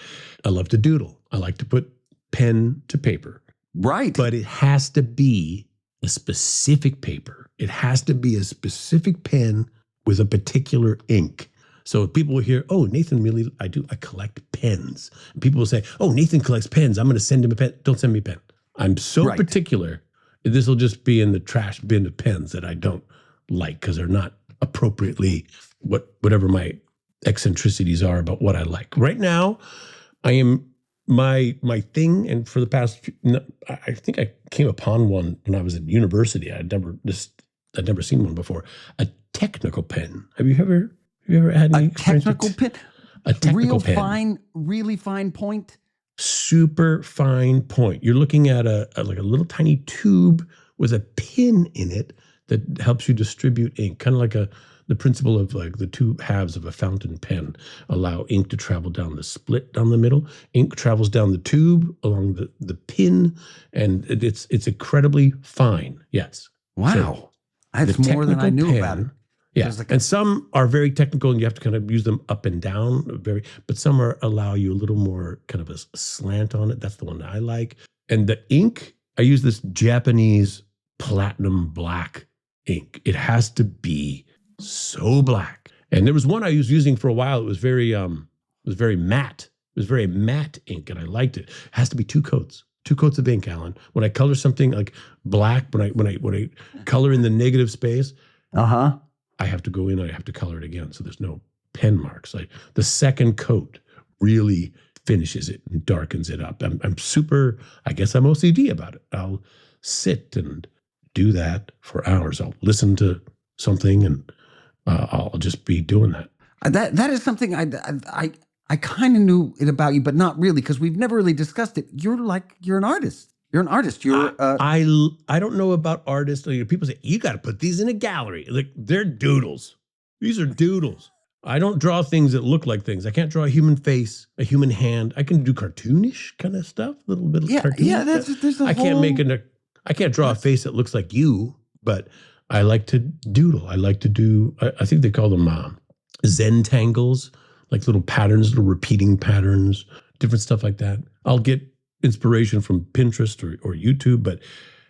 I love to doodle. I like to put pen to paper. Right. But it has to be a specific paper. It has to be a specific pen with a particular ink. So people will hear, oh, Nathan I collect pens. And people will say, oh, Nathan collects pens. I'm going to send him a pen. Don't send me a pen. I'm so particular. This will just be in the trash bin of pens that I don't like because they're not appropriately whatever my eccentricities are about what I like. Right now, I am my thing, and for the past, I think I came upon one when I was in university. I'd never seen one before. A technical pen. Have you ever had any technical pen? A technical pen. Really fine point. Super fine point. You're looking at a little tiny tube with a pin in it that helps you distribute ink, kind of like the principle of like the two halves of a fountain pen allow ink to travel down the split down the middle. Ink travels down the tube along the pin, and it's incredibly fine. Yes. Wow. So that's more than I knew about it. Yeah, and some are very technical, and you have to kind of use them up and down, but some allow you a little more kind of a slant on it. That's the one that I like. And the ink, I use this Japanese platinum black ink. It has to be so black. And there was one I was using for a while. It was very matte. It was very matte ink, and I liked it. It has to be two coats of ink, Alan. When I color something like black, when I color in the negative space, I have to go in, I have to color it again. So there's no pen marks. Like the second coat really finishes it and darkens it up. I'm super, I guess I'm OCD about it. I'll sit and do that for hours. I'll listen to something and I'll just be doing that. That is something I kind of knew it about you, but not really, because we've never really discussed it. You're an artist. You're an artist. I don't know about artists. People say, you got to put these in a gallery. Like, they're doodles. These are doodles. I don't draw things that look like things. I can't draw a human face, a human hand. I can do cartoonish kind of stuff, a little bit of cartoonish. Yeah, there's a I can't draw a face that looks like you, but I like to doodle. I like to do, I think they call them Zentangles, like little patterns, little repeating patterns, different stuff like that. I'll get inspiration from Pinterest or YouTube, but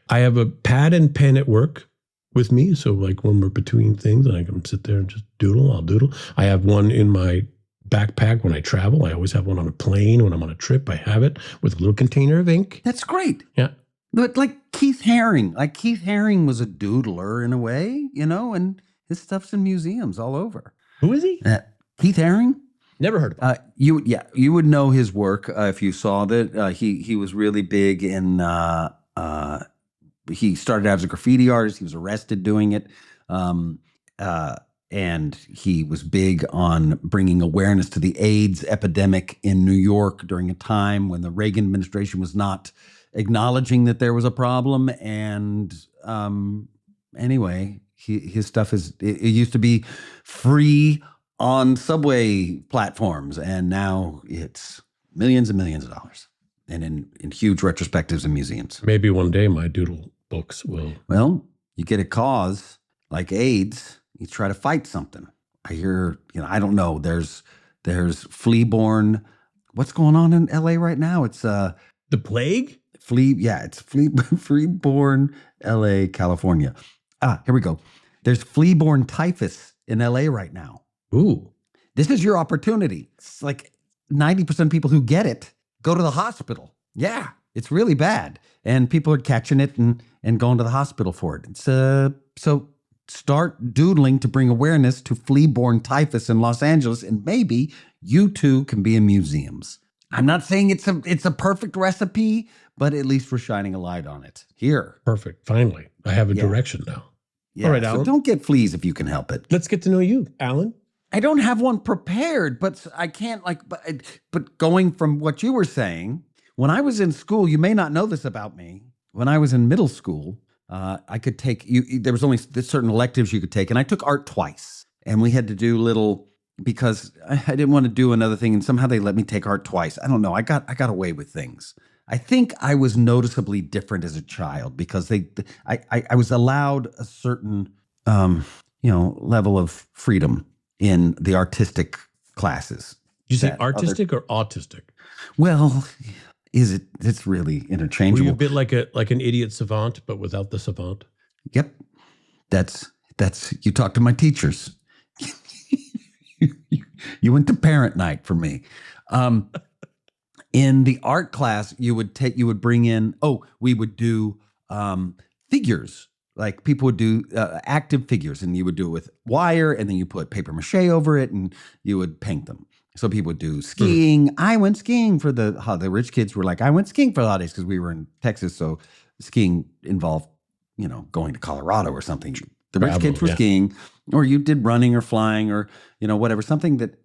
I have a pad and pen at work with me. So like when we're between things and I can sit there and just doodle, I'll doodle. I have one in my backpack when I travel. I always have one on a plane. When I'm on a trip, I have it with a little container of ink. That's great. Yeah. But like Keith Haring was a doodler in a way, and his stuff's in museums all over. Who is he? Keith Haring? Never heard of him. You would know his work if you saw that. He was really big in. He started out as a graffiti artist. He was arrested doing it, and he was big on bringing awareness to the AIDS epidemic in New York during a time when the Reagan administration was not acknowledging that there was a problem. And anyway, his stuff it used to be free on subway platforms, and now it's millions and millions of dollars, and in huge retrospectives in museums. Maybe one day my doodle books will. Well, you get a cause like AIDS, you try to fight something. I hear, I don't know. There's flea-borne. What's going on in LA right now? It's the plague. It's flea-borne LA, California. Here we go. There's flea-borne typhus in LA right now. Ooh. This is your opportunity. It's like 90% of people who get it go to the hospital. Yeah, it's really bad. And people are catching it and going to the hospital for it. It's so start doodling to bring awareness to flea-borne typhus in Los Angeles, and maybe you too can be in museums. I'm not saying it's a perfect recipe, but at least we're shining a light on it here. Perfect. Finally, I have a Yeah. direction now. Yeah. All right, So Alan. don't get fleas if you can help it. Let's get to know you, Alan. I don't have one prepared, but I can't but going from what you were saying, when I was in school, you may not know this about me. When I was in middle school, I could take there was only certain electives you could take, and I took art twice. And we had to do little because I didn't want to do another thing, and somehow they let me take art twice. I don't know. I got away with things. I think I was noticeably different as a child because I was allowed a certain level of freedom in the artistic classes. Did you say that artistic or autistic? Well, it's really Were interchangeable. you a bit like an idiot savant, but without the savant? Yep. That's you talk to my teachers. You went to parent night for me. In the art class, we would do figures. Like people would do active figures, and you would do it with wire, and then you put paper mache over it, and you would paint them. So people would do skiing. I went skiing for the rich kids were like, I went skiing for the holidays because we were in Texas. So skiing involved, going to Colorado or something. The rich kids were skiing, or you did running or flying or, whatever, something that,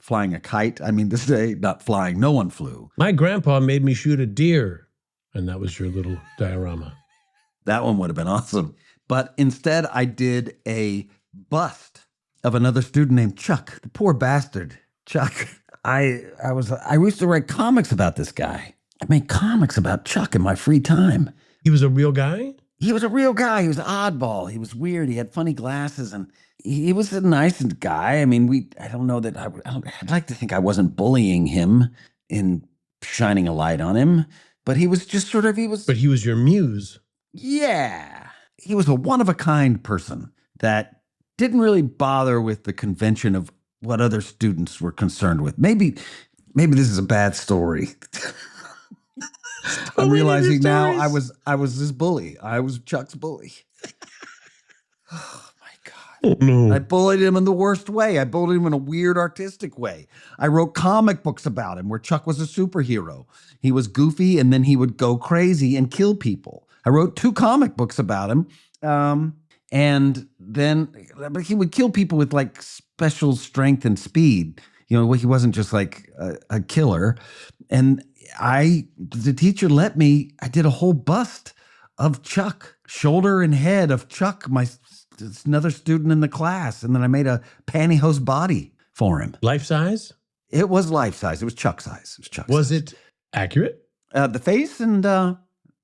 flying a kite. I mean, this day, not flying. No one flew. My grandpa made me shoot a deer, and that was your little diorama. That one would have been awesome. But instead, I did a bust of another student named Chuck, the poor bastard. Chuck. I used to write comics about this guy. I made comics about Chuck in my free time. He was a real guy? He was a real guy. He was an oddball. He was weird. He had funny glasses, and he was a nice guy. I mean, I don't know that I'd like to think I wasn't bullying him in shining a light on him, but he was just sort of, But he was your muse. Yeah. He was a one-of-a-kind person that didn't really bother with the convention of what other students were concerned with. Maybe this is a bad story. I'm realizing now I was this bully. I was Chuck's bully. Oh my God. Oh, no. I bullied him in the worst way. I bullied him in a weird artistic way. I wrote comic books about him where Chuck was a superhero. He was goofy, and then he would go crazy and kill people. I wrote 2 comic books about him. And then he would kill people with like special strength and speed. He wasn't just like a killer. And the teacher I did a whole bust of Chuck, shoulder and head of Chuck, another student in the class. And then I made a pantyhose body for him. Life size? It was life size. It was Chuck size. Was it accurate? The face and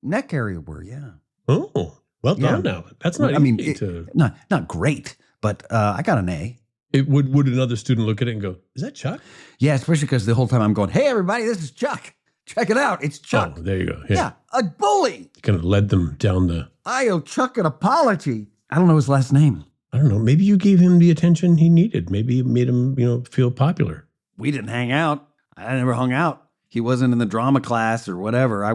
neck area were, yeah. Oh, well done now. That's not easy to... Not great, but I got an A. Would another student look at it and go, is that Chuck? Yeah, especially because the whole time I'm going, hey, everybody, this is Chuck. Check it out. It's Chuck. Oh, there you go. Yeah, a bully. Kind of led them down the... I owe Chuck an apology. I don't know his last name. I don't know. Maybe you gave him the attention he needed. Maybe you made him, feel popular. We didn't hang out. I never hung out. He wasn't in the drama class or whatever. I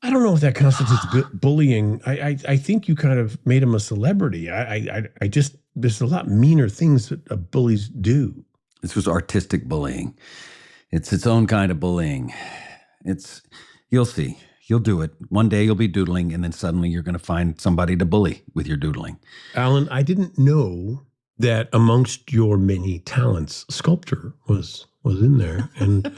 don't know if that constitutes bullying. I think you kind of made him a celebrity. I just, there's a lot meaner things that bullies do. This was artistic bullying. It's its own kind of bullying. You'll see. You'll do it. One day you'll be doodling, and then suddenly you're going to find somebody to bully with your doodling. Alan, I didn't know that amongst your many talents, sculpture was in there. And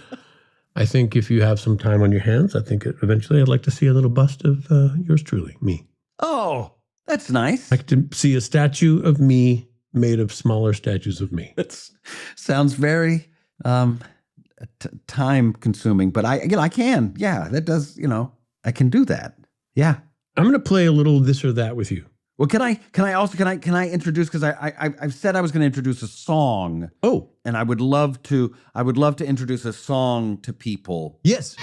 I think if you have some time on your hands, I think eventually I'd like to see a little bust of yours truly, me. Oh, that's nice. I'd like to see a statue of me made of smaller statues of me. That sounds very time consuming, but I can. Yeah, that does, I can do that. Yeah. I'm going to play a little this or that with you. Well, can I introduce, because I've said I was going to introduce a song. Oh. And I would love to introduce a song to people. Yes.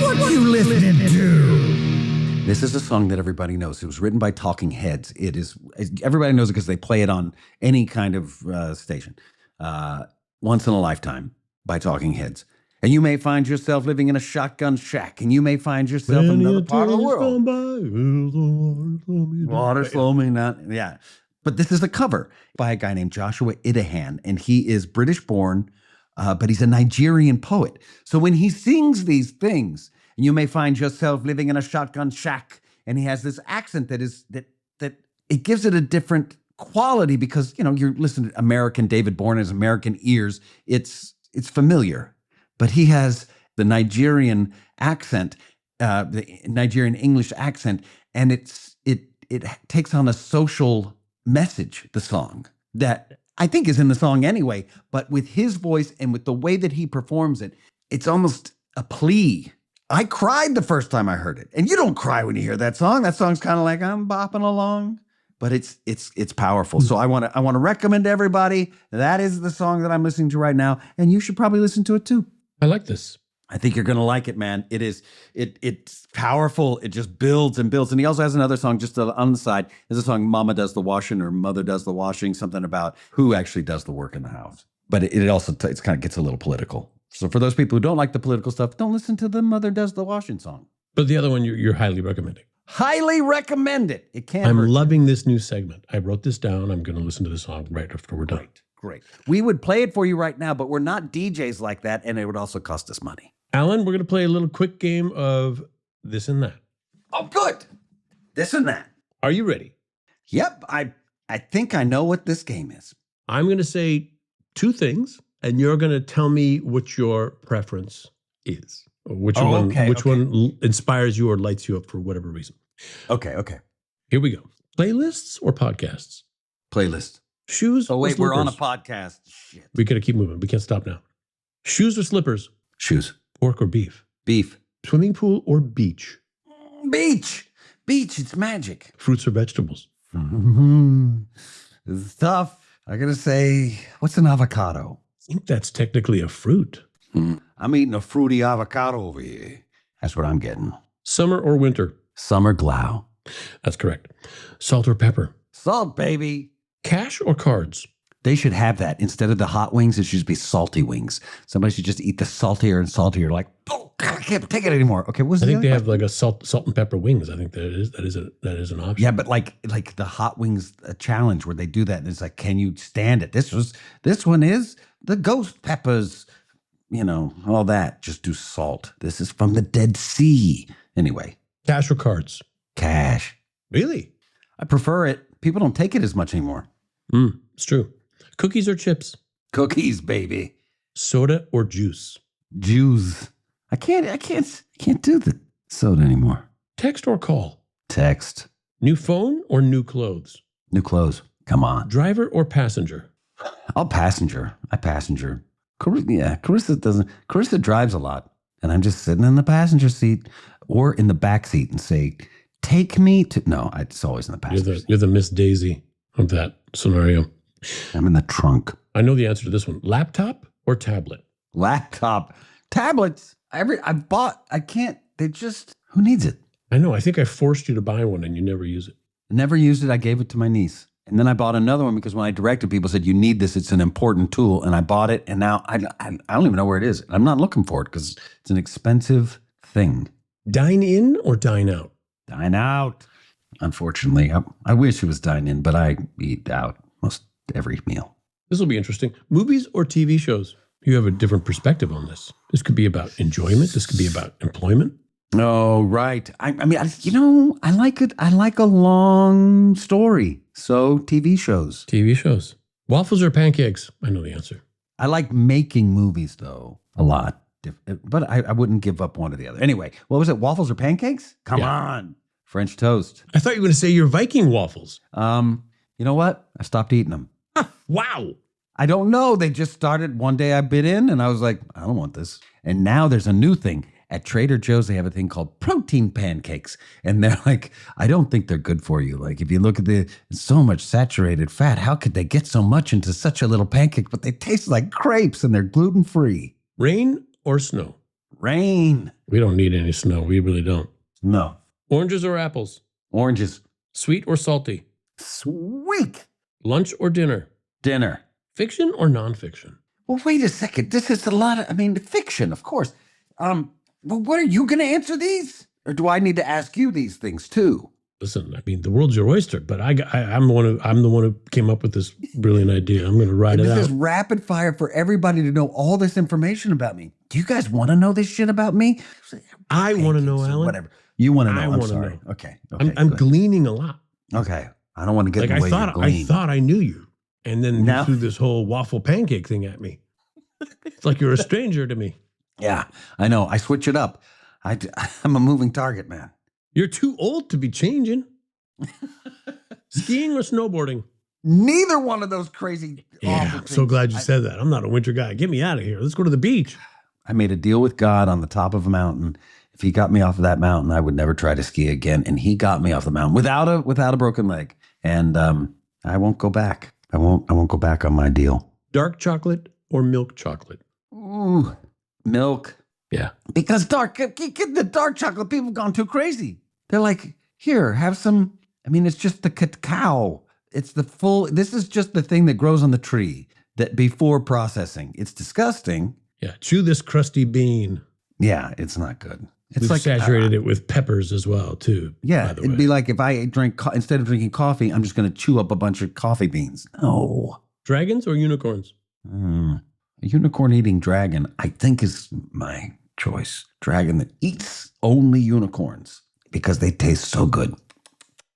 What you listening to? This is a song that everybody knows. It was written by Talking Heads. Everybody knows it because they play it on any kind of station. Once in a Lifetime by Talking Heads. And you may find yourself living in a shotgun shack, and you may find yourself in another part of the world. Water slow me not. Yeah. But this is a cover by a guy named Joshua Idahan, and he is British born, but he's a Nigerian poet. So when he sings these things, and you may find yourself living in a shotgun shack, and he has this accent that it gives it a different quality because, you're listening to American David Bourne has American ears. It's familiar, but he has the Nigerian accent, the Nigerian English accent, and it takes on a social message, the song, that I think is in the song anyway, but with his voice and with the way that he performs it, it's almost a plea. I cried the first time I heard it. And you don't cry when you hear that song. That song's kind of like I'm bopping along, but it's powerful. So I want to recommend to everybody, that is the song that I'm listening to right now, and you should probably listen to it too. I like this. I think you're going to like it, man. It's powerful. It just builds and builds. And he also has another song just on the side. There's a song, Mama Does the Washing or Mother Does the Washing, something about who actually does the work in the house. But it also it kind of gets a little political. So for those people who don't like the political stuff, don't listen to the Mother Does the Washing song. But the other one you're highly recommending. Highly recommend it. It can't I'm hurt you. loving this new segment. I wrote this down. I'm going to listen to the song right after we're done. Great. We would play it for you right now, but we're not DJs like that, and it would also cost us money. Alan, we're going to play a little quick game of this and that. Oh, good. This and that. Are you ready? Yep. I think I know what this game is. I'm going to say two things, and you're going to tell me what your preference is. Or which one inspires you or lights you up for whatever reason. Okay. Here we go. Playlists or podcasts? Playlist. Shoes Oh, or wait, we're on a slippers? podcast. Shit. We got to keep moving. We can't stop now. Shoes or slippers? Shoes. Pork or beef? Beef. Swimming pool or beach? Beach. Beach. It's magic. Fruits or vegetables? This is tough. I got to say, what's an avocado? I think that's technically a fruit. I'm eating a fruity avocado over here. That's what I'm getting. Summer or winter? Summer glow. That's correct. Salt or pepper? Salt, baby. Cash or cards? They should have that. Instead of the hot wings, it should just be salty wings. Somebody should just eat the saltier and saltier. Like, oh, God, I can't take it anymore. Okay, what's I the think other they have like a salt and pepper wings. I think that is an option. Yeah, but like the hot wings challenge where they do that, and it's like, can you stand it? This one is the ghost peppers, all that. Just do salt. This is from the Dead Sea. Anyway, Cash or cards? cash. Really? I prefer it. People don't take it as much anymore. It's true. Cookies or chips? Cookies, baby. Soda or juice? Juice. I can't do the soda anymore. Text or call? Text. New phone or new clothes? New clothes. Come on. Driver or passenger? I'll passenger. I passenger. Carissa drives a lot. And I'm just sitting in the passenger seat or in the back seat and say, take me to... No, it's always in the passenger seat. You're the Miss Daisy of that scenario. I'm in the trunk. I know the answer to this one. Laptop or tablet? Laptop. Tablets. Who needs it? I know. I think I forced you to buy one and you never use it. I never used it. I gave it to my niece. And then I bought another one because when I directed, people said, you need this. It's an important tool. And I bought it. And now I don't even know where it is. I'm not looking for it because it's an expensive thing. Dine in or dine out? Dine out. Unfortunately, I wish it was dine in, but I eat out most every meal. This will be interesting. Movies or TV shows? You have a different perspective on this. This could be about enjoyment. This could be about employment. Oh, right. I like it. I like a long story. So TV shows. TV shows. Waffles or pancakes? I know the answer. I like making movies, though, a lot. But I wouldn't give up one or the other. Anyway, what was it? Waffles or pancakes? Come on. French toast. I thought you were going to say your Viking waffles. You know what? I stopped eating them. Wow. I don't know. They just started. One day I bit in and I was like, I don't want this. And now there's a new thing. At Trader Joe's, they have a thing called protein pancakes. And they're like, I don't think they're good for you. Like, if you look at so much saturated fat, how could they get so much into such a little pancake? But they taste like crepes and they're gluten-free. Rain or snow? Rain. We don't need any snow. We really don't. No. Oranges or apples? Oranges. Sweet or salty? Sweet. Lunch or dinner? Dinner. Fiction or nonfiction? Well, wait a second. This is a lot of, fiction, of course. Well, what are you going to answer these? Or do I need to ask you these things too? Listen, I mean, the world's your oyster, but I'm the one who came up with this brilliant idea. I'm going to ride it This out. is rapid fire for everybody to know all this information about me. Do you guys want to know this shit about me? I want to know, Pancakes or Alan. whatever. You want to know? I I'm wanna sorry. know. Okay. Okay. I'm good. gleaning a lot. Okay. I don't want to get Like in the way of your I glean. thought I knew you, and then No. you threw this whole waffle pancake thing at me. It's like you're a stranger to me. Yeah, I know. I switch it up. I'm a moving target, man. You're too old to be changing. Skiing or snowboarding? Neither one of those crazy. Yeah, awful I'm so things. glad you said that. I'm not a winter guy. Get me out of here. Let's go to the beach. I made a deal with God on the top of a mountain. If he got me off of that mountain, I would never try to ski again. And he got me off the mountain without a broken leg. And I won't go back. I won't go back on my deal. Dark chocolate or milk chocolate? Ooh, milk. Yeah. Because the dark chocolate people have gone too crazy. They're like, here, have some. I mean, it's just the cacao. It's the full. This is just the thing that grows on the tree that before processing. It's disgusting. Yeah. Chew this crusty bean. Yeah, it's not good. It's We've like saturated it with peppers as well, too. Yeah, by the it'd way. be like if I drink instead of drinking coffee, I'm just going to chew up a bunch of coffee beans. No. Dragons or unicorns? A unicorn eating dragon, I think, is my choice. Dragon that eats only unicorns because they taste so good.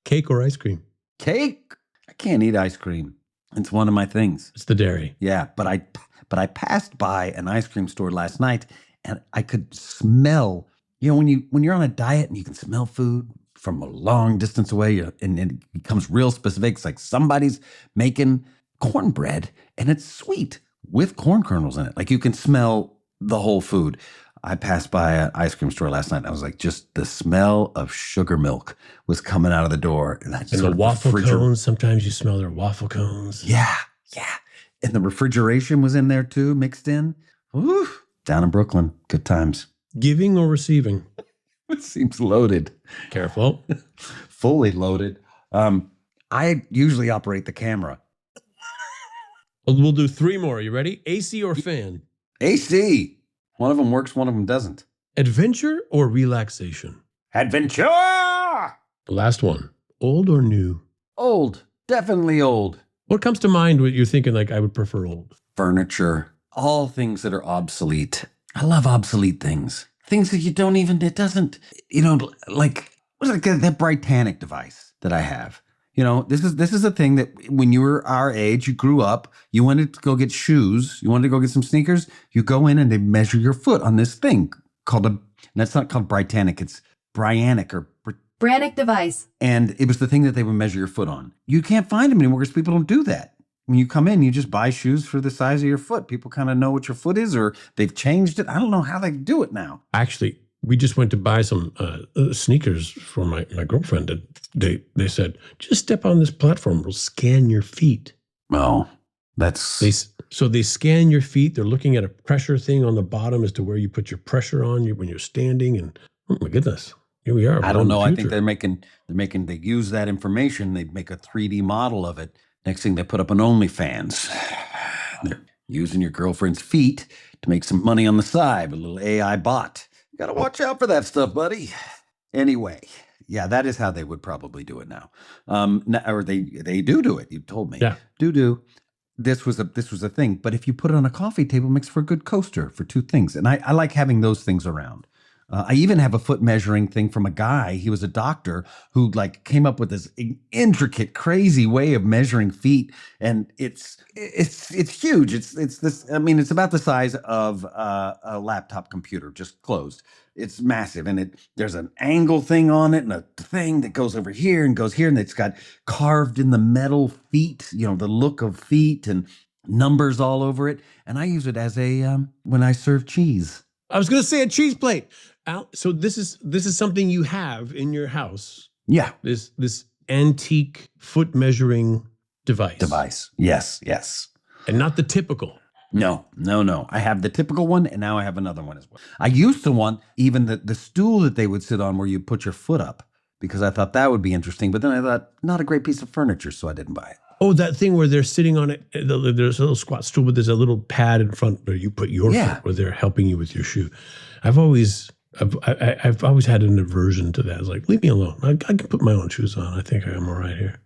Cake or ice cream? Cake? I can't eat ice cream. It's one of my things. It's the dairy. Yeah, but I passed by an ice cream store last night and I could smell. You know, when you're on a diet and you can smell food from a long distance away, and it becomes real specific. It's like somebody's making cornbread and it's sweet with corn kernels in it. Like you can smell the whole food. I passed by an ice cream store last night and I was like, just the smell of sugar milk was coming out of the door. And, And the waffle cones, sometimes you smell their waffle cones. Yeah. And the refrigeration was in there too, mixed in. Woo. Down in Brooklyn. Good times. Giving or receiving? It seems loaded. Careful. Fully loaded. I usually operate the camera. We'll do 3 more. You ready? AC or fan? AC. One of them works, one of them doesn't. Adventure or relaxation? Adventure! The last one. Old or new? Old. Definitely old. What comes to mind when you're thinking like I would prefer old? Furniture. All things that are obsolete. I love obsolete things. Things that you don't even, it doesn't, like, what's it, that Britannic device that I have? You know, this is a thing that when you were our age, you grew up, you wanted to go get shoes, you wanted to go get some sneakers, you go in and they measure your foot on this thing called and that's not called Britannic, it's Brianic or Brannick device. and it was the thing that they would measure your foot on. You can't find them anymore because people don't do that. When you come in, you just buy shoes for the size of your foot. People kind of know what your foot is or they've changed it. I don't know how they do it now. Actually, we just went to buy some sneakers for my girlfriend. And they said, just step on this platform. We'll scan your feet. Oh, that's... So they scan your feet. They're looking at a pressure thing on the bottom as to where you put your pressure on you when you're standing. And oh my goodness, here we are. I don't know. The I think future. they use that information. They make a 3D model of it. Next thing they put up an OnlyFans. They're using your girlfriend's feet to make some money on the side, a little AI bot. You got to watch out for that stuff, buddy. Anyway, yeah, that is how they would probably do it now. Or they do it. You told me. Yeah. Do. This was a thing. But if you put it on a coffee table, it makes for a good coaster for 2 things. And I like having those things around. I even have a foot measuring thing from a guy. He was a doctor who like came up with this intricate, crazy way of measuring feet, and it's huge. It's this. I mean, it's about the size of a laptop computer, just closed. It's massive, and there's an angle thing on it, and a thing that goes over here and goes here, and it's got carved in the metal feet. You know, the look of feet and numbers all over it. And I use it as a when I serve cheese. I was going to say a cheese plate. Al, so this is something you have in your house. Yeah. This antique foot measuring device. Yes. And not the typical. No. I have the typical one, and now I have another one as well. I used to want even the stool that they would sit on where you put your foot up because I thought that would be interesting. But then I thought, not a great piece of furniture, so I didn't buy it. Oh, that thing where they're sitting on it. There's a little squat stool, but there's a little pad in front where you put your foot where they're helping you with your shoe. I've always I've always had an aversion to that. It's like, leave me alone. I can put my own shoes on. I think I'm all right here.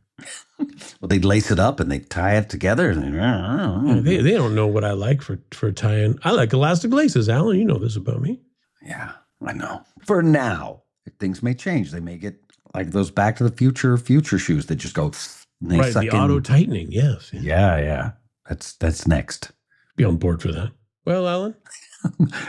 Well, they'd lace it up and they tie it together. They don't know what I like for tying. I like elastic laces, Alan. You know this about me. Yeah, I know. For now, things may change. They may get like those Back to the Future shoes that just go. They Right, suck the in. auto tightening. Yes. Yeah. That's next. Be on board for that. Well, Alan,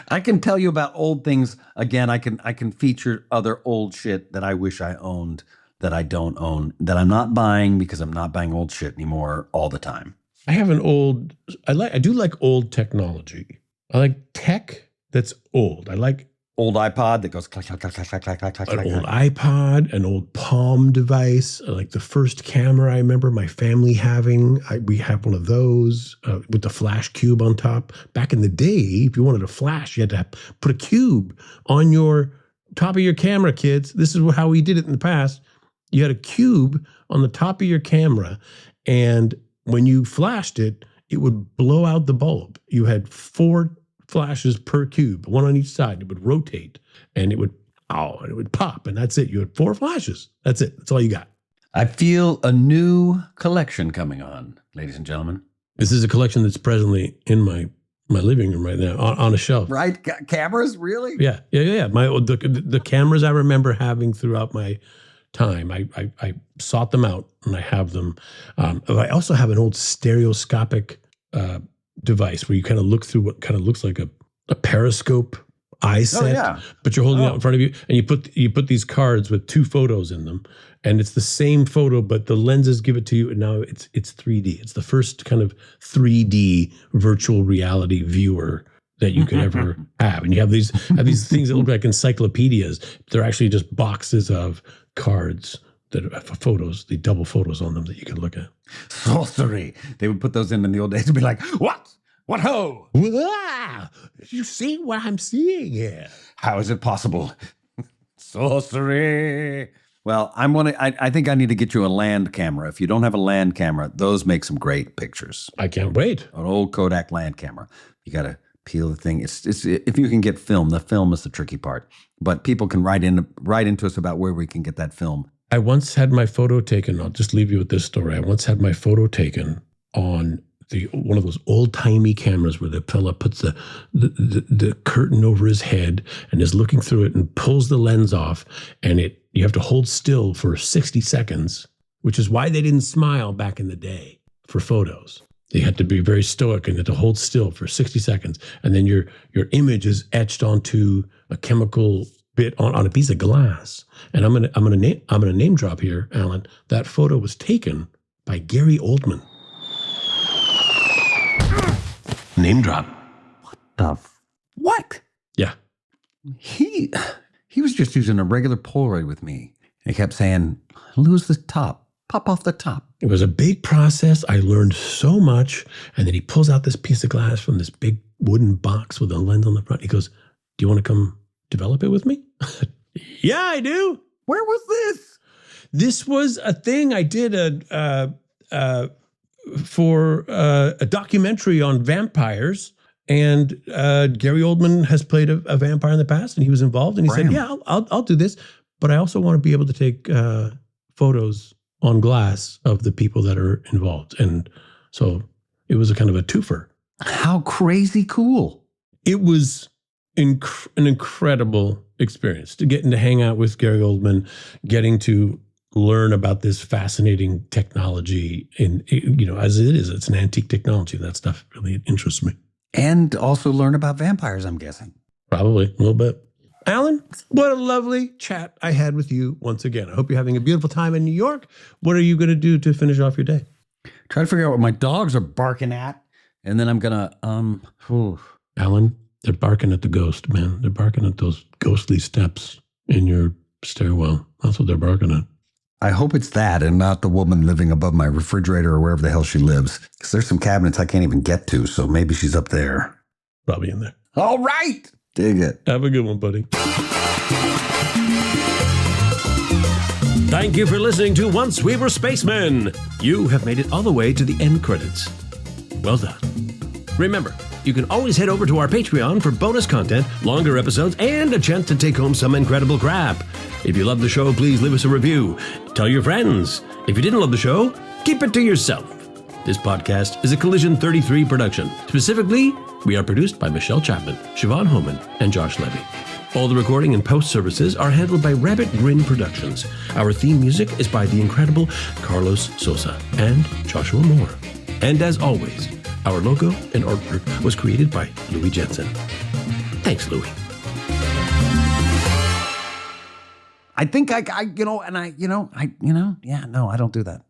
I can tell you about old things. Again, I can feature other old shit that I wish I owned that I don't own, that I'm not buying because I'm not buying old shit anymore all the time. I have I do like old technology. I like tech that's old. I like Old iPod that goes clack, clack, clack, clack, clack, clack, clack, clack, an clack. old iPod, an old Palm device. I like the first camera I remember my family having. We have one of those with the flash cube on top. Back in the day, if you wanted a flash, you had to put a cube on your top of your camera, kids. This is how we did it in the past. You had a cube on the top of your camera, and when you flashed it, it would blow out the bulb. You had 4 flashes per cube, one on each side. It would rotate, and it would pop, and that's it. You had 4 flashes. That's it. That's all you got. I feel a new collection coming on, ladies and gentlemen. This is a collection that's presently in my living room right now on a shelf. Right? Cameras, really? Yeah. The cameras I remember having throughout my time. I sought them out and I have them. I also have an old stereoscopic device where you kind of look through what kind of looks like a periscope eye set, but you're holding it out in front of you, and you put these cards with 2 photos in them, and it's the same photo, but the lenses give it to you, and now it's 3D. It's the first kind of 3D virtual reality viewer that you could ever have. And you have these things that look like encyclopedias. They're actually just boxes of cards that have photos, the double photos on them that you can look at. Sorcery. They would put those in the old days and be like, what? What ho? Wow! You see what I'm seeing here? How is it possible? Sorcery. Well, I think I need to get you a land camera. If you don't have a land camera, those make some great pictures. I can't wait. An old Kodak land camera. You got to peel the thing. It's if you can get film. The film is the tricky part. But people can write into us about where we can get that film. I once had my photo taken. I'll just leave you with this story. I once had my photo taken on one of those old-timey cameras where the fella puts the curtain over his head and is looking through it and pulls the lens off, and you have to hold still for 60 seconds, which is why they didn't smile back in the day for photos. They had to be very stoic and had to hold still for 60 seconds, and then your image is etched onto a chemical bit on a piece of glass. And I'm gonna name drop here, Alan. That photo was taken by Gary Oldman. Name drop. What? Yeah. He was just using a regular Polaroid with me. He kept saying, lose the top, pop off the top. It was a big process. I learned so much. And then he pulls out this piece of glass from this big wooden box with a lens on the front. He goes, do you want to come develop it with me? Yeah, I do. Where was this? This was a thing I did for a documentary on vampires. And Gary Oldman has played a vampire in the past, and he was involved. And he said, yeah, I'll do this. But I also want to be able to take photos on glass of the people that are involved. And so it was a kind of a twofer. How crazy cool. It was an incredible experience to getting to hang out with Gary Oldman, getting to learn about this fascinating technology. And, as it is, it's an antique technology. That stuff really interests me. And also learn about vampires, I'm guessing. Probably a little bit. Alan, what a lovely chat I had with you once again. I hope you're having a beautiful time in New York. What are you going to do to finish off your day? Try to figure out what my dogs are barking at. And then I'm going to, Alan, they're barking at the ghost, man. They're barking at those ghostly steps in your stairwell. That's what they're barking at. I hope it's that and not the woman living above my refrigerator or wherever the hell she lives. Because there's some cabinets I can't even get to, so maybe she's up there. Probably in there. All right. Dig it. Have a good one, buddy. Thank you for listening to Once We Were Spacemen. You have made it all the way to the end credits. Well done. Remember, you can always head over to our Patreon for bonus content, longer episodes, and a chance to take home some incredible crap. If you love the show, please leave us a review. Tell your friends. If you didn't love the show, keep it to yourself. This podcast is a Collision 33 production. Specifically, we are produced by Michelle Chapman, Siobhan Homan, and Josh Levy. All the recording and post services are handled by Rabbit Grin Productions. Our theme music is by the incredible Carlos Sosa and Joshua Moore. And as always, our logo and artwork was created by Louis Jensen. Thanks, Louis. I think I don't do that.